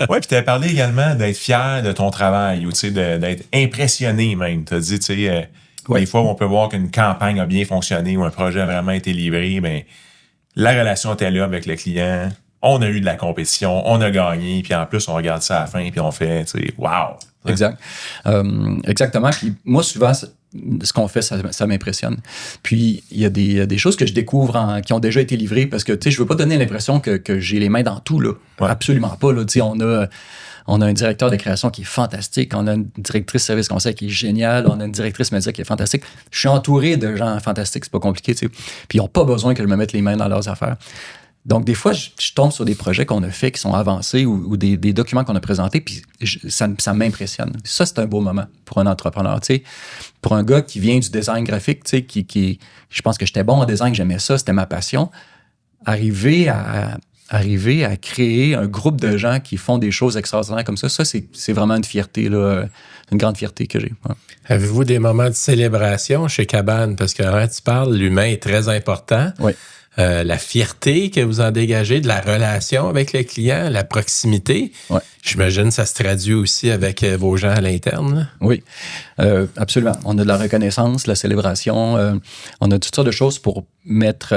Oui, puis tu as parlé également d'être fier de ton travail ou d'être impressionné même. Tu as dit, tu sais, des fois où on peut voir qu'une campagne a bien fonctionné ou un projet a vraiment été livré, bien, la relation était là avec le client. On a eu de la compétition, on a gagné, puis en plus, on regarde ça à la fin, puis on fait, tu sais, wow! Exact. Exactement. Puis moi, souvent, ce qu'on fait, ça m'impressionne. Puis il y a des choses que je découvre qui ont déjà été livrées parce que, tu sais, je veux pas donner l'impression que j'ai les mains dans tout, là. Ouais. Absolument pas, là. Tu sais, on a un directeur de création qui est fantastique. On a une directrice service conseil qui est géniale. On a une directrice média qui est fantastique. Je suis entouré de gens fantastiques. C'est pas compliqué, tu sais. Puis ils n'ont pas besoin que je me mette les mains dans leurs affaires. Donc, des fois, je tombe sur des projets qu'on a faits qui sont avancés ou des documents qu'on a présentés, puis ça m'impressionne. Ça, c'est un beau moment pour un entrepreneur. Tu sais, pour un gars qui vient du design graphique, tu sais, je pense que j'étais bon en design, j'aimais ça, c'était ma passion. Arriver à créer un groupe de gens qui font des choses extraordinaires comme ça, c'est vraiment une fierté, là, une grande fierté que j'ai. Ouais. Avez-vous des moments de célébration chez Cabane? Parce que quand tu parles, l'humain est très important. Oui. La fierté que vous en dégagez de la relation avec les clients, la proximité. Ouais. J'imagine que ça se traduit aussi avec vos gens à l'interne. Là. Oui, absolument. On a de la reconnaissance, la célébration. On a toutes sortes de choses pour mettre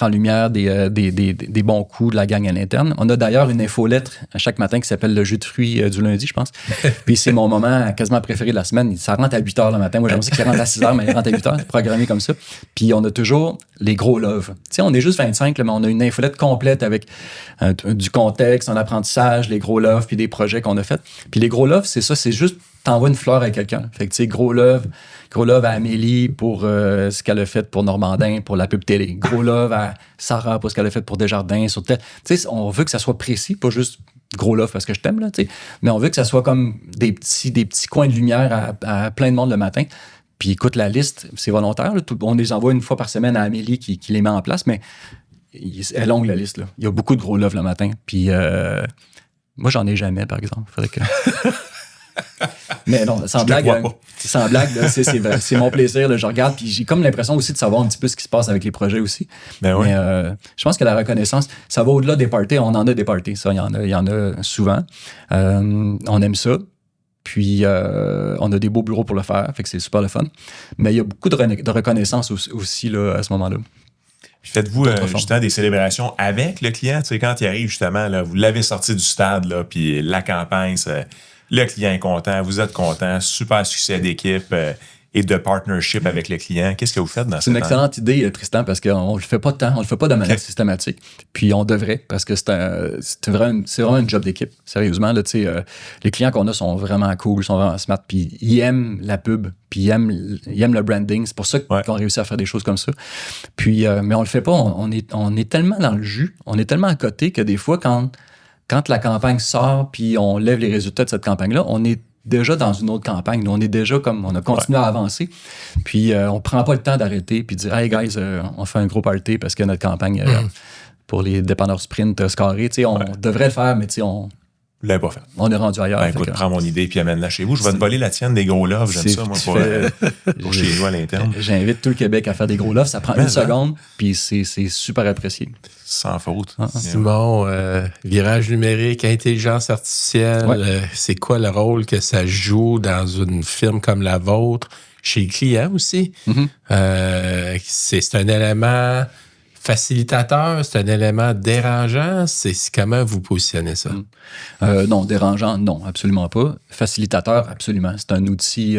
en lumière des bons coups de la gang à l'interne. On a d'ailleurs une infolettre à chaque matin qui s'appelle le jus de fruits du lundi, je pense. Puis c'est mon moment quasiment préféré de la semaine. Ça rentre à 8 h le matin. Moi, j'aime ça qu'il rentre à 6 h, mais il rentre à 8 h. C'est programmé comme ça. Puis on a toujours les gros loves. sais, on est juste 25, là, mais on a une infolette complète avec du contexte, un apprentissage, les gros loves, puis des projets qu'on a faits. Puis les gros loves, c'est ça, c'est juste t'envoies une fleur à quelqu'un. Fait que, tu sais, gros love à Amélie pour ce qu'elle a fait pour Normandin, pour la pub télé. Gros love à Sarah pour ce qu'elle a fait pour Desjardins. Tu sais, on veut que ça soit précis, pas juste gros love parce que je t'aime, là, tu sais. Mais on veut que ça soit comme des petits coins de lumière à plein de monde le matin. Puis écoute, la liste, c'est volontaire. Là. On les envoie une fois par semaine à Amélie qui les met en place, mais elle est longue, la liste. Là. Il y a beaucoup de gros love le matin. Puis moi, j'en ai jamais, par exemple. Faudrait que... Mais non, sans blague, là, c'est vrai. C'est mon plaisir. Là, je regarde, puis j'ai comme l'impression aussi de savoir un petit peu ce qui se passe avec les projets aussi. Ben oui. Mais je pense que la reconnaissance, ça va au-delà des parties. On en a des parties, ça, il y en a souvent. On aime ça. Puis, on a des beaux bureaux pour le faire, fait que c'est super le fun. Mais il y a beaucoup de reconnaissance aussi là, à ce moment-là. Puis faites-vous justement des célébrations avec le client? Tu sais, quand il arrive justement, là, vous l'avez sorti du stade, là, puis la campagne, le client est content, vous êtes content, super succès d'équipe et de partnership avec le client. Qu'est-ce que vous faites dans ça? C'est une excellente idée, Tristan, parce qu'on le fait pas tant, on le fait pas de manière systématique. Puis on devrait, parce que c'est vraiment un job d'équipe. Sérieusement, là, tu sais, les clients qu'on a sont vraiment cool, sont vraiment smart, puis ils aiment la pub, puis ils aiment le branding. C'est pour ça qu'on réussit à faire des choses comme ça. Puis, mais on le fait pas. On est tellement dans le jus, on est tellement à côté que des fois, quand la campagne sort, puis on lève les résultats de cette campagne-là, on est déjà dans une autre campagne. Nous, on est déjà comme... On a continué à avancer. Puis, on prend pas le temps d'arrêter puis de dire « Hey, guys, on fait un gros party parce que notre campagne pour les dépanneurs sprint scarrés, tu sais, on devrait le faire, mais tu sais, on... Vous l'avez pas fait. On est rendu ailleurs. Écoute, prends mon idée puis amène-la chez vous. Je vais te voler la tienne des gros loves. J'aime ça, moi, pour chez nous à l'interne. J'invite tout le Québec à faire des gros loves. Ça prend une seconde, puis c'est super apprécié. Sans faute. Simon, virage numérique, intelligence artificielle, c'est quoi le rôle que ça joue dans une firme comme la vôtre, chez le client aussi? Mm-hmm. C'est un élément facilitateur, c'est un élément dérangeant. C'est comment vous positionnez ça? Non, dérangeant, non, absolument pas. Facilitateur, absolument. C'est un outil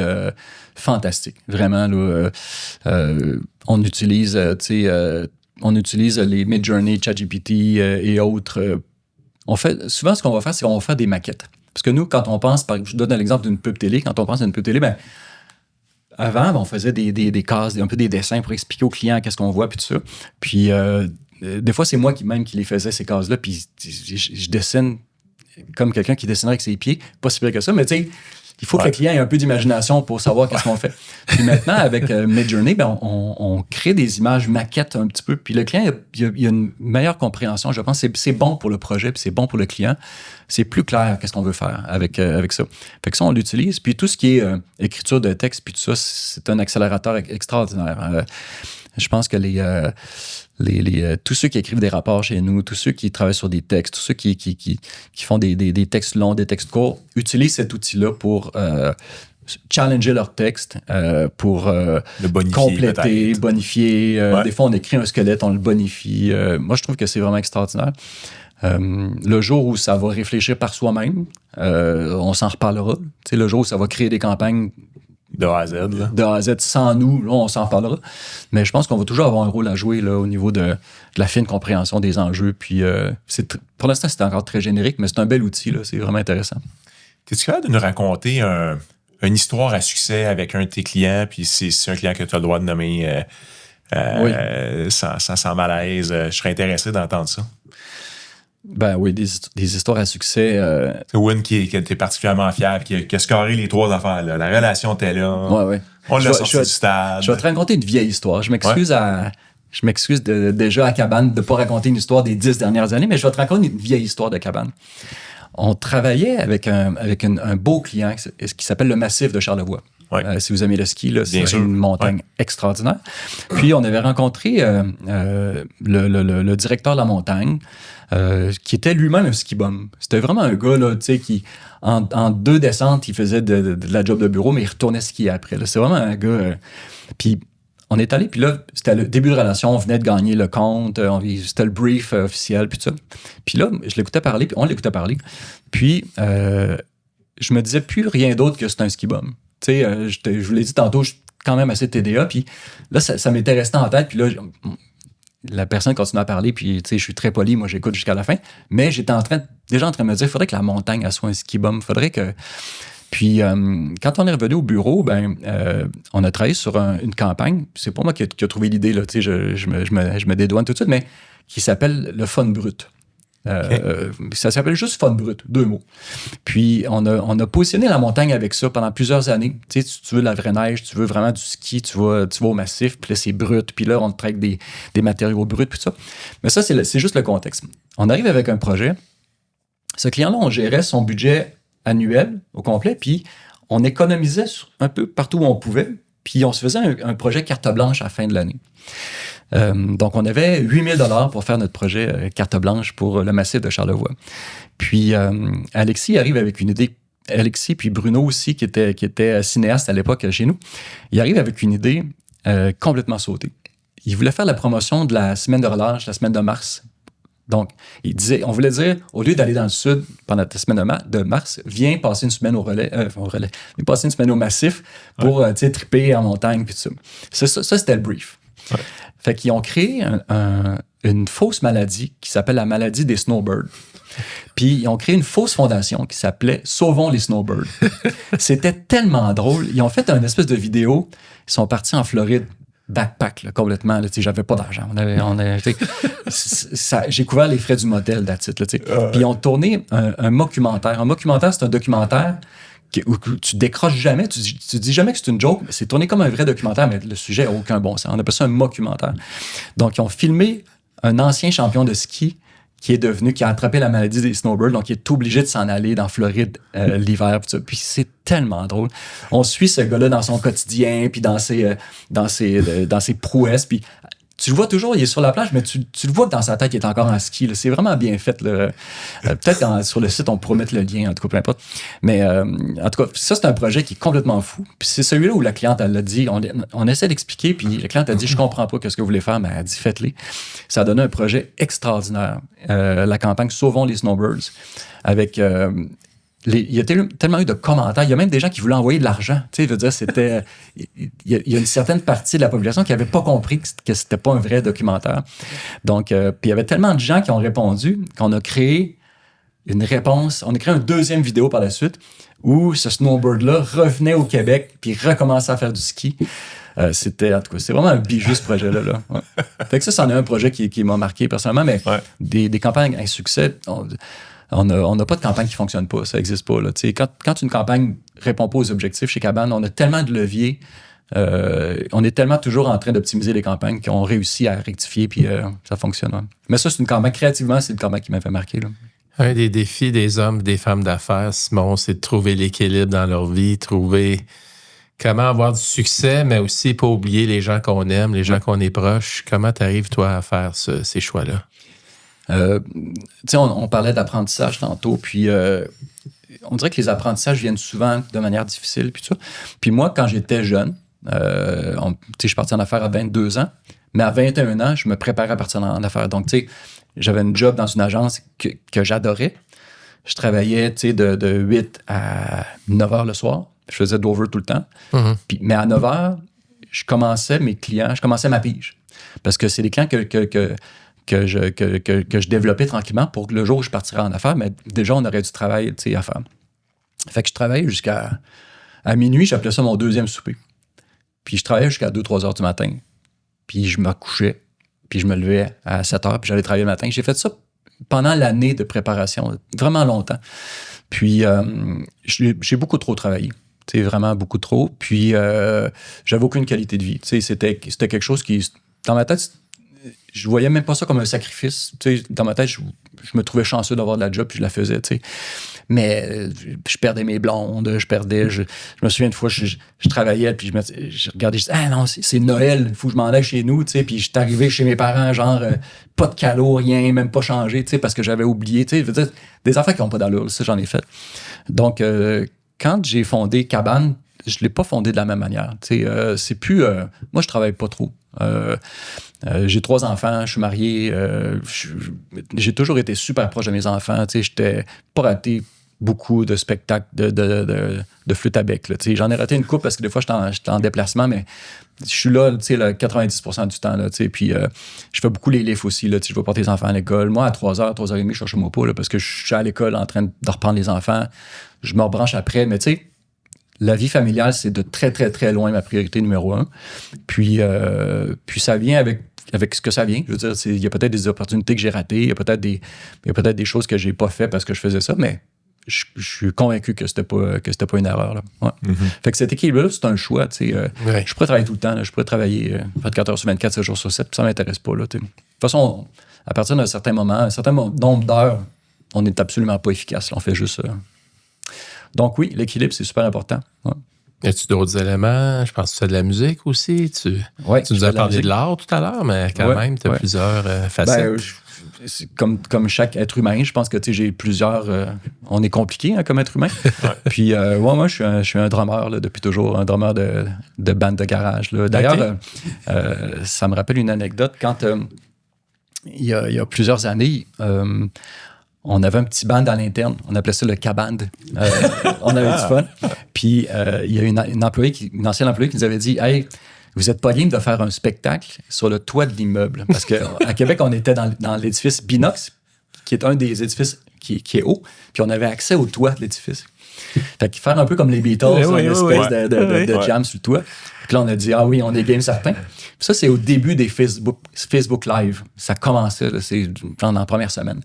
fantastique. Vraiment, là, on utilise, on utilise les Midjourney, ChatGPT et autres. Souvent, ce qu'on va faire, c'est qu'on va faire des maquettes. Parce que nous, quand on pense, je donne l'exemple d'une pub télé, quand on pense à une pub télé, ben avant, on faisait des cases, un peu des dessins pour expliquer au client qu'est-ce qu'on voit, puis tout ça. Puis, des fois, c'est moi qui les faisais, ces cases-là, puis je dessine comme quelqu'un qui dessinerait avec ses pieds. Pas si pire que ça, mais tu sais, il faut que le client ait un peu d'imagination pour savoir qu'est-ce qu'on fait. Puis maintenant, avec Midjourney, ben, on crée des images maquettes un petit peu. Puis le client, il a une meilleure compréhension. Je pense que c'est bon pour le projet, puis c'est bon pour le client. C'est plus clair qu'est-ce qu'on veut faire avec ça. Fait que ça, on l'utilise. Puis tout ce qui est écriture de texte, puis tout ça, c'est un accélérateur extraordinaire. Je pense que tous ceux qui écrivent des rapports chez nous, tous ceux qui travaillent sur des textes, tous ceux qui font des textes longs, des textes courts, utilisent cet outil-là pour challenger leur texte, pour le compléter, bonifier. Des fois, on écrit un squelette, on le bonifie. Moi, je trouve que c'est vraiment extraordinaire. Le jour où ça va réfléchir par soi-même, on s'en reparlera. Tu sais, le jour où ça va créer des campagnes de A à Z. Là. De A à Z, sans nous, là, on s'en reparlera. Mais je pense qu'on va toujours avoir un rôle à jouer là, au niveau de la fine compréhension des enjeux. Puis, pour l'instant, c'est encore très générique, mais c'est un bel outil. Là, c'est vraiment intéressant. Es-tu capable de nous raconter une histoire à succès avec un de tes clients, puis c'est un client que tu as le droit de nommer sans malaise? Je serais intéressé d'entendre ça. Ben oui, des histoires à succès. C'est une qui était particulièrement fière, qui a scoré les 3 affaires. Là. La relation était là. Ouais. On l'a sorti du stade. Je vais te raconter une vieille histoire. Je m'excuse déjà à Cabane de ne pas raconter une histoire des 10 dernières années, mais je vais te raconter une vieille histoire de Cabane. On travaillait avec un beau client qui s'appelle le Massif de Charlevoix. Ouais. Si vous aimez le ski, là, c'est une montagne extraordinaire. Puis, on avait rencontré le directeur de la montagne, qui était lui-même un ski bum. C'était vraiment un gars là, qui, en 2 descentes, il faisait de la job de bureau, mais il retournait skier après. Là. C'est vraiment un gars... Puis, on est allé, puis là, c'était le début de relation, on venait de gagner le compte, c'était le brief officiel, puis tout ça. Puis là, je l'écoutais parler, puis on l'écoutait parler. Puis, je me disais plus rien d'autre que c'est un ski bum. Tu sais, je vous l'ai dit tantôt, je suis quand même assez TDA, puis là, ça m'était resté en tête, puis là, la personne continue à parler, puis je suis très poli, moi j'écoute jusqu'à la fin, mais j'étais déjà en train de me dire, il faudrait que la montagne elle soit un ski bum, faudrait que... Puis quand on est revenu au bureau, on a travaillé sur une campagne, c'est pas moi qui a trouvé l'idée, là, je me dédouane tout de suite, mais qui s'appelle le Fun Brut. Ça s'appelle juste Fun Brut, 2 mots. Puis on a positionné la montagne avec ça pendant plusieurs années. Tu sais, tu veux de la vraie neige, tu veux vraiment du ski, tu vas au massif, puis là c'est brut, puis là on te traite des matériaux bruts, puis tout ça. Mais ça, c'est juste le contexte. On arrive avec un projet. Ce client-là, on gérait son budget annuel au complet, puis on économisait un peu partout où on pouvait, puis on se faisait un projet carte blanche à la fin de l'année. Donc, on avait 8 000 $ pour faire notre projet carte blanche pour le massif de Charlevoix. Puis, Alexis arrive avec une idée. Alexis, puis Bruno aussi, qui était cinéaste à l'époque chez nous, il arrive avec une idée complètement sautée. Il voulait faire la promotion de la semaine de relâche, la semaine de mars. Donc, on voulait dire, au lieu d'aller dans le sud pendant la semaine de mars, viens passer une semaine viens passer une semaine au massif pour triper en montagne, puis tout ça. Ça, c'était le brief. Ouais. Fait qu'ils ont créé une fausse maladie qui s'appelle la maladie des snowbirds. Puis ils ont créé une fausse fondation qui s'appelait Sauvons les snowbirds. C'était tellement drôle. Ils ont fait une espèce de vidéo. Ils sont partis en Floride. Backpack, là, complètement. Là, j'avais pas d'argent. J'ai couvert les frais du motel, that's it, là, puis ils ont tourné un documentaire. Un documentaire, c'est un documentaire où tu décroches jamais, tu dis jamais que c'est une joke. C'est tourné comme un vrai documentaire, mais le sujet n'a aucun bon sens. On appelle ça un mockumentaire. Donc, ils ont filmé un ancien champion de ski qui a attrapé la maladie des snowbirds, donc il est obligé de s'en aller dans Floride l'hiver. Puis c'est tellement drôle. On suit ce gars-là dans son quotidien, puis dans ses prouesses, puis tu le vois toujours, il est sur la plage, mais tu le vois que dans sa tête, il est encore en ski. Là. C'est vraiment bien fait. Là. Peut-être sur le site, on pourrait mettre le lien, en tout cas, peu importe. Mais en tout cas, ça, c'est un projet qui est complètement fou. Puis c'est celui-là où la cliente, elle l'a dit, on essaie d'expliquer, puis la cliente a dit, je comprends pas ce que vous voulez faire, mais elle a dit, faites-le. Ça a donné un projet extraordinaire. La campagne Sauvons les Snowbirds, avec... il y a tellement eu de commentaires. Il y a même des gens qui voulaient envoyer de l'argent. Tu sais, je veux dire, c'était... Il y a une certaine partie de la population qui n'avait pas compris que c'était pas un vrai documentaire. Donc, puis il y avait tellement de gens qui ont répondu qu'on a créé une réponse. On a créé une deuxième vidéo par la suite où ce snowboard-là revenait au Québec puis recommençait à faire du ski. En tout cas, c'est vraiment un bijou, ce projet-là. Là. Ouais. Fait que ça en est un projet qui m'a marqué personnellement, mais des campagnes à succès... On n'a pas de campagne qui ne fonctionne pas. Ça n'existe pas. Là. Quand une campagne ne répond pas aux objectifs chez Cabane, on a tellement de leviers. On est tellement toujours en train d'optimiser les campagnes qu'on réussit à rectifier puis ça fonctionne. Ouais. Mais ça, c'est une campagne, créativement, c'est une campagne qui m'a fait marquer. Là. Un des défis des hommes, des femmes d'affaires, Simon, c'est de trouver l'équilibre dans leur vie, trouver comment avoir du succès, mais aussi pas oublier les gens qu'on aime, les gens qu'on est proches. Comment tu arrives, toi, à faire ces choix-là? On parlait d'apprentissage tantôt, puis on dirait que les apprentissages viennent souvent de manière difficile, puis tout ça. Puis moi, quand j'étais jeune, je suis parti en affaires à 22 ans, mais à 21 ans, je me préparais à partir en affaires. Donc, j'avais une job dans une agence que j'adorais. Je travaillais, de 8 à 9 heures le soir. Je faisais de l'over tout le temps. Mm-hmm. Mais à 9 heures, je commençais ma pige. Parce que c'est des clients que je développais tranquillement pour que le jour où je partirais en affaires, mais déjà, on aurait du travail à faire. Fait que je travaillais jusqu'à minuit, j'appelais ça mon deuxième souper. Puis je travaillais jusqu'à 2-3 heures du matin. Puis je me couchais, puis je me levais à 7 heures, puis j'allais travailler le matin. J'ai fait ça pendant l'année de préparation, vraiment longtemps. Puis j'ai beaucoup trop travaillé. Vraiment beaucoup trop. Puis j'avais aucune qualité de vie. C'était quelque chose qui, dans ma tête, je voyais même pas ça comme un sacrifice. Dans ma tête, je me trouvais chanceux d'avoir de la job, puis je la faisais. Mais je perdais mes blondes, je me souviens une fois, je travaillais, puis je regardais, je disais, ah non, c'est Noël, il faut que je m'en aille chez nous, puis je suis arrivé chez mes parents, genre, pas de calot, rien, même pas changé, parce que j'avais oublié, je veux dire, des affaires qui n'ont pas d'allure, ça, j'en ai fait. Donc, quand j'ai fondé Cabane, je l'ai pas fondé de la même manière. C'est plus... moi, je travaille pas trop. J'ai 3 enfants, je suis marié, j'ai toujours été super proche de mes enfants. J'étais pas raté beaucoup de spectacles de flûte à bec. Là. J'en ai raté une couple parce que des fois, j'étais en déplacement, mais je suis là, là 90% du temps. Là, puis je fais beaucoup les lifts aussi. Là, je vais porter les enfants à l'école. Moi, à 3h, 3h30, je cherche-moi pas là, parce que je suis à l'école en train de reprendre les enfants. Je me rebranche après, mais tu sais, la vie familiale, c'est de très, très, très loin ma priorité numéro 1. Puis ça vient avec ce que ça vient. Je veux dire, il y a peut-être des opportunités que j'ai ratées, il y a peut-être des choses que j'ai pas fait parce que je faisais ça, mais je suis convaincu que c'était pas une erreur. Là. Ouais. Mm-hmm. Fait que cet équilibre-là, c'est un choix. Je pourrais travailler tout le temps. Là. Je pourrais travailler 24 heures sur 24, 7 jours sur 7, puis ça m'intéresse pas. Là, de toute façon, à partir d'un certain moment, un certain nombre d'heures, on n'est absolument pas efficace. Là. On fait juste... Donc oui, l'équilibre, c'est super important. Ouais. Y a-tu d'autres éléments? Je pense que tu fais de la musique aussi. Tu nous as parlé de l'art tout à l'heure, mais quand même, tu as plusieurs facettes. C'est comme chaque être humain, je pense que j'ai plusieurs... on est compliqué comme être humain. Puis moi, je suis un drummer là, depuis toujours, un drummer de band de garage. Là. D'ailleurs, ça me rappelle une anecdote. Quand il y a plusieurs années... on avait un petit band à l'interne. On appelait ça le K-Band. On avait du fun. Puis, il y a une ancienne employée qui nous avait dit « Hey, vous n'êtes pas game de faire un spectacle sur le toit de l'immeuble. » Parce qu'à Québec, on était dans l'édifice Binox, qui est un des édifices qui est haut. Puis, on avait accès au toit de l'édifice. Fait que faire un peu comme les Beatles, une espèce de jam sur le toit. Puis là, on a dit, ah oui, on est game certain. Puis ça, c'est au début des Facebook Live. Ça commençait, là, c'est dans la première semaine.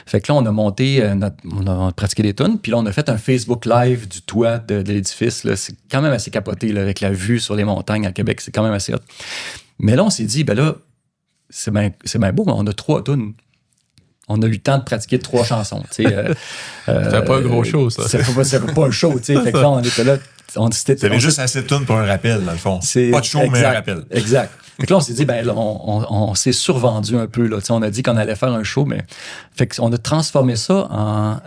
Fait que là, on a monté, on a pratiqué des tunes, puis là, on a fait un Facebook Live du toit de l'édifice. Là. C'est quand même assez capoté, là, avec la vue sur les montagnes à Québec. C'est quand même assez hot. Mais là, on s'est dit, ben là, c'est bien beau, mais on a 3 tunes. On a eu le temps de pratiquer 3 chansons. C'était pas un gros show, ça. C'était pas un show. Fait que là, on était là. C'était juste assez de tunes pour un rappel, dans le fond. Pas de show, mais un rappel. Exact. Fait que là, on s'est dit, ben là, on s'est survendu un peu. Là. On a dit qu'on allait faire un show, mais fait qu'on a transformé ça en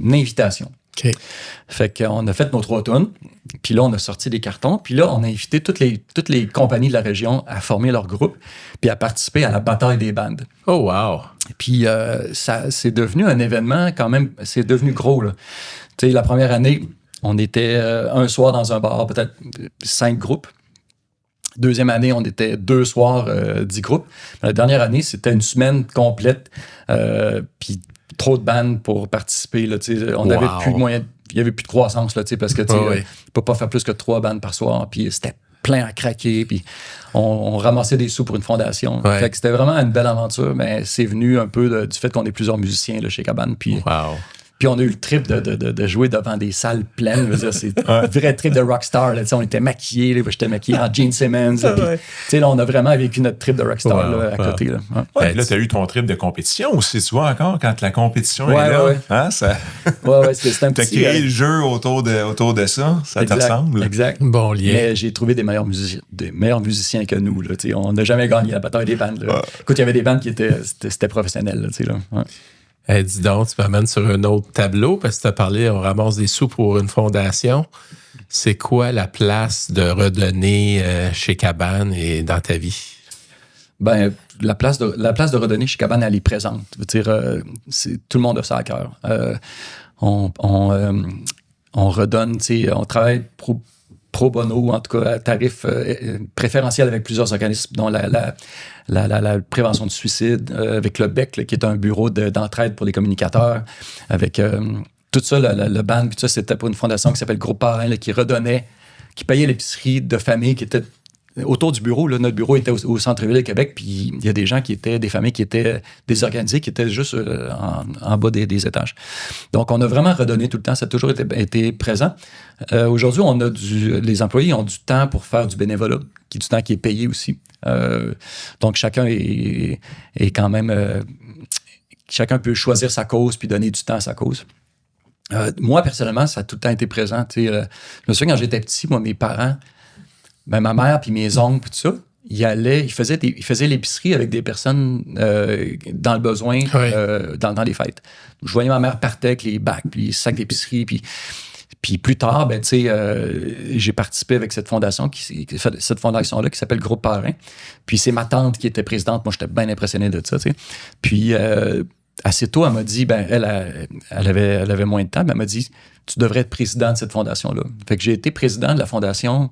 invitation. Okay. Fait qu'on a fait nos 3 tunes, puis là, on a sorti des cartons, puis là, on a invité toutes les compagnies de la région à former leur groupe, puis à participer à la bataille des bandes. Oh, wow! Puis ça, c'est devenu un événement quand même, c'est devenu gros, là. Tu sais, la première année, on était un soir dans un bar, peut-être 5 groupes. Deuxième année, on était 2 soirs, 10 groupes. La dernière année, c'était une semaine complète, puis trop de bandes pour participer. Là, on n'avait plus de moyens, il n'y avait plus de croissance là, parce que on ne peut pas faire plus que 3 bandes par soir. Puis c'était plein à craquer. Puis on ramassait des sous pour une fondation. Ouais. Fait que c'était vraiment une belle aventure, mais c'est venu un peu du fait qu'on est plusieurs musiciens là, chez Cabane. Puis Puis on a eu le trip de jouer devant des salles pleines. Je veux dire, c'est un vrai trip de rockstar. Là, on était maquillés. Là, j'étais maquillé en Gene Simmons. Là, on a vraiment vécu notre trip de rockstar là, à côté. Là, là tu as eu ton trip de compétition aussi, tu vois, encore, quand la compétition est là. Ouais. Hein, ça... c'était un petit... Tu as créé le jeu autour de ça. Ça te ressemble. Exact. Bon lien. Mais j'ai trouvé des meilleurs musiciens que nous. Là, on n'a jamais gagné la bataille des bandes. Là. Écoute, il y avait des bandes qui c'était professionnel. Là. Hey, dis donc, tu m'amènes sur un autre tableau parce que tu as parlé, on ramasse des sous pour une fondation. C'est quoi la place de redonner chez Cabane et dans ta vie? Ben, la place de redonner chez Cabane, elle est présente. Je veux dire, tout le monde a ça à cœur. On redonne, on travaille pro bono, en tout cas à tarif préférentiel avec plusieurs organismes, dont la prévention du suicide, avec le BEC, là, qui est un bureau d'entraide pour les communicateurs, avec tout ça, le BAN, puis ça, c'était pour une fondation qui s'appelle Groupe Parrain, là, qui payait l'épicerie de famille qui était autour du bureau. Là, notre bureau était au centre-ville de Québec, puis il y a des gens des familles qui étaient désorganisées, qui étaient juste en bas des étages. Donc, on a vraiment redonné tout le temps. Ça a toujours été présent. Aujourd'hui, les employés ont du temps pour faire du bénévolat, du temps qui est payé aussi. Donc, chacun est quand même... chacun peut choisir sa cause puis donner du temps à sa cause. Moi, personnellement, ça a tout le temps été présent. Je me souviens, quand j'étais petit, moi, mes parents... Ben, ma mère puis mes oncles, tout ça, ils faisaient l'épicerie avec des personnes dans le besoin dans les fêtes. Je voyais ma mère partir avec les bacs, puis les sacs d'épicerie, puis plus tard, j'ai participé avec cette fondation-là qui s'appelle Groupe Parrain. Puis c'est ma tante qui était présidente. Moi, j'étais bien impressionné de ça. Puis assez tôt, elle m'a dit, elle avait moins de temps, mais elle m'a dit, tu devrais être président de cette fondation-là. Fait que j'ai été président de la fondation,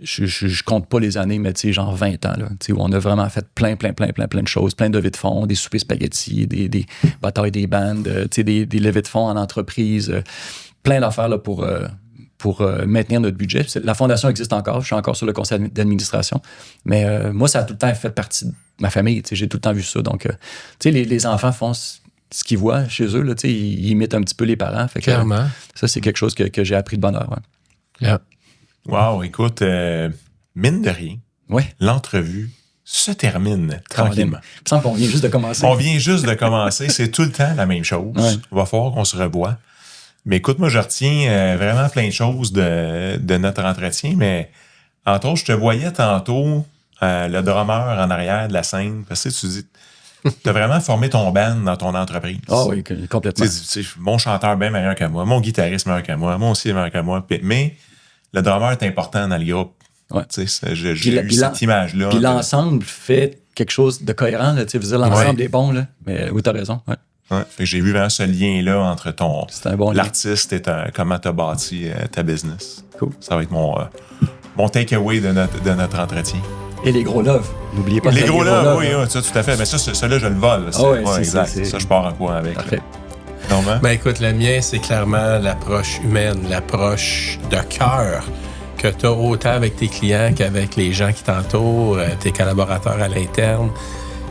je compte pas les années, mais tu sais, genre 20 ans, là, où on a vraiment fait plein de choses, plein de levées de fonds, des soupers spaghettis, des batailles des bandes, des levées de fonds en entreprise, plein d'affaires là, pour maintenir notre budget. La fondation existe encore, je suis encore sur le conseil d'administration, mais moi, ça a tout le temps fait partie de ma famille, j'ai tout le temps vu ça. Donc, les enfants font ce qu'ils voient chez eux, là, ils imitent un petit peu les parents. Fait que, clairement. Ça, c'est quelque chose que j'ai appris de bonne heure. Ouais. Yeah. Wow, écoute, mine de rien, l'entrevue se termine tranquillement. Il me semble qu'on vient juste de commencer. On vient juste de commencer, c'est tout le temps la même chose. Ouais. Il va falloir qu'on se revoie. Mais écoute, moi, je retiens vraiment plein de choses de notre entretien, mais entre autres, je te voyais tantôt le drummer en arrière de la scène, parce que tu dis, tu as vraiment formé ton band dans ton entreprise. Ah oui, complètement. Tu sais, mon chanteur bien meilleur que moi, mon guitariste meilleur que moi aussi meilleur que moi, mais le drummer est important dans le groupe. Ouais. J'ai eu cette image-là. Puis l'ensemble fait quelque chose de cohérent. Là, l'ensemble est bon, là, mais oui, tu as raison. Ouais. Ouais, fait que j'ai vu vraiment ce lien-là entre l'artiste et comment tu as bâti ta business. Cool. Ça va être mon take-away de notre entretien. Et les gros loves. N'oubliez pas les gros loves, oui, ça, tout à fait. Mais ça-là, je le vole. Exact. Ça, je pars en quoi avec. Parfait. Ben écoute, le mien, c'est clairement l'approche humaine, l'approche de cœur que tu as autant avec tes clients qu'avec les gens qui t'entourent, tes collaborateurs à l'interne.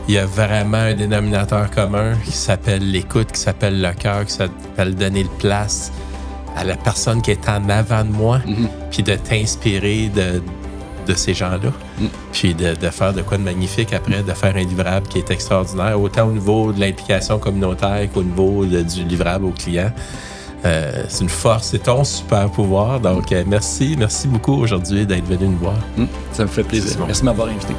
Il y a vraiment un dénominateur commun qui s'appelle l'écoute, qui s'appelle le cœur, qui s'appelle donner de place à la personne qui est en avant de moi, puis de t'inspirer de ces gens-là, puis de faire de quoi de magnifique après, de faire un livrable qui est extraordinaire, autant au niveau de l'implication communautaire qu'au niveau du livrable au client. C'est une force, c'est ton super pouvoir. Donc, merci beaucoup aujourd'hui d'être venu nous voir. Ça me fait plaisir. Merci de m'avoir invité.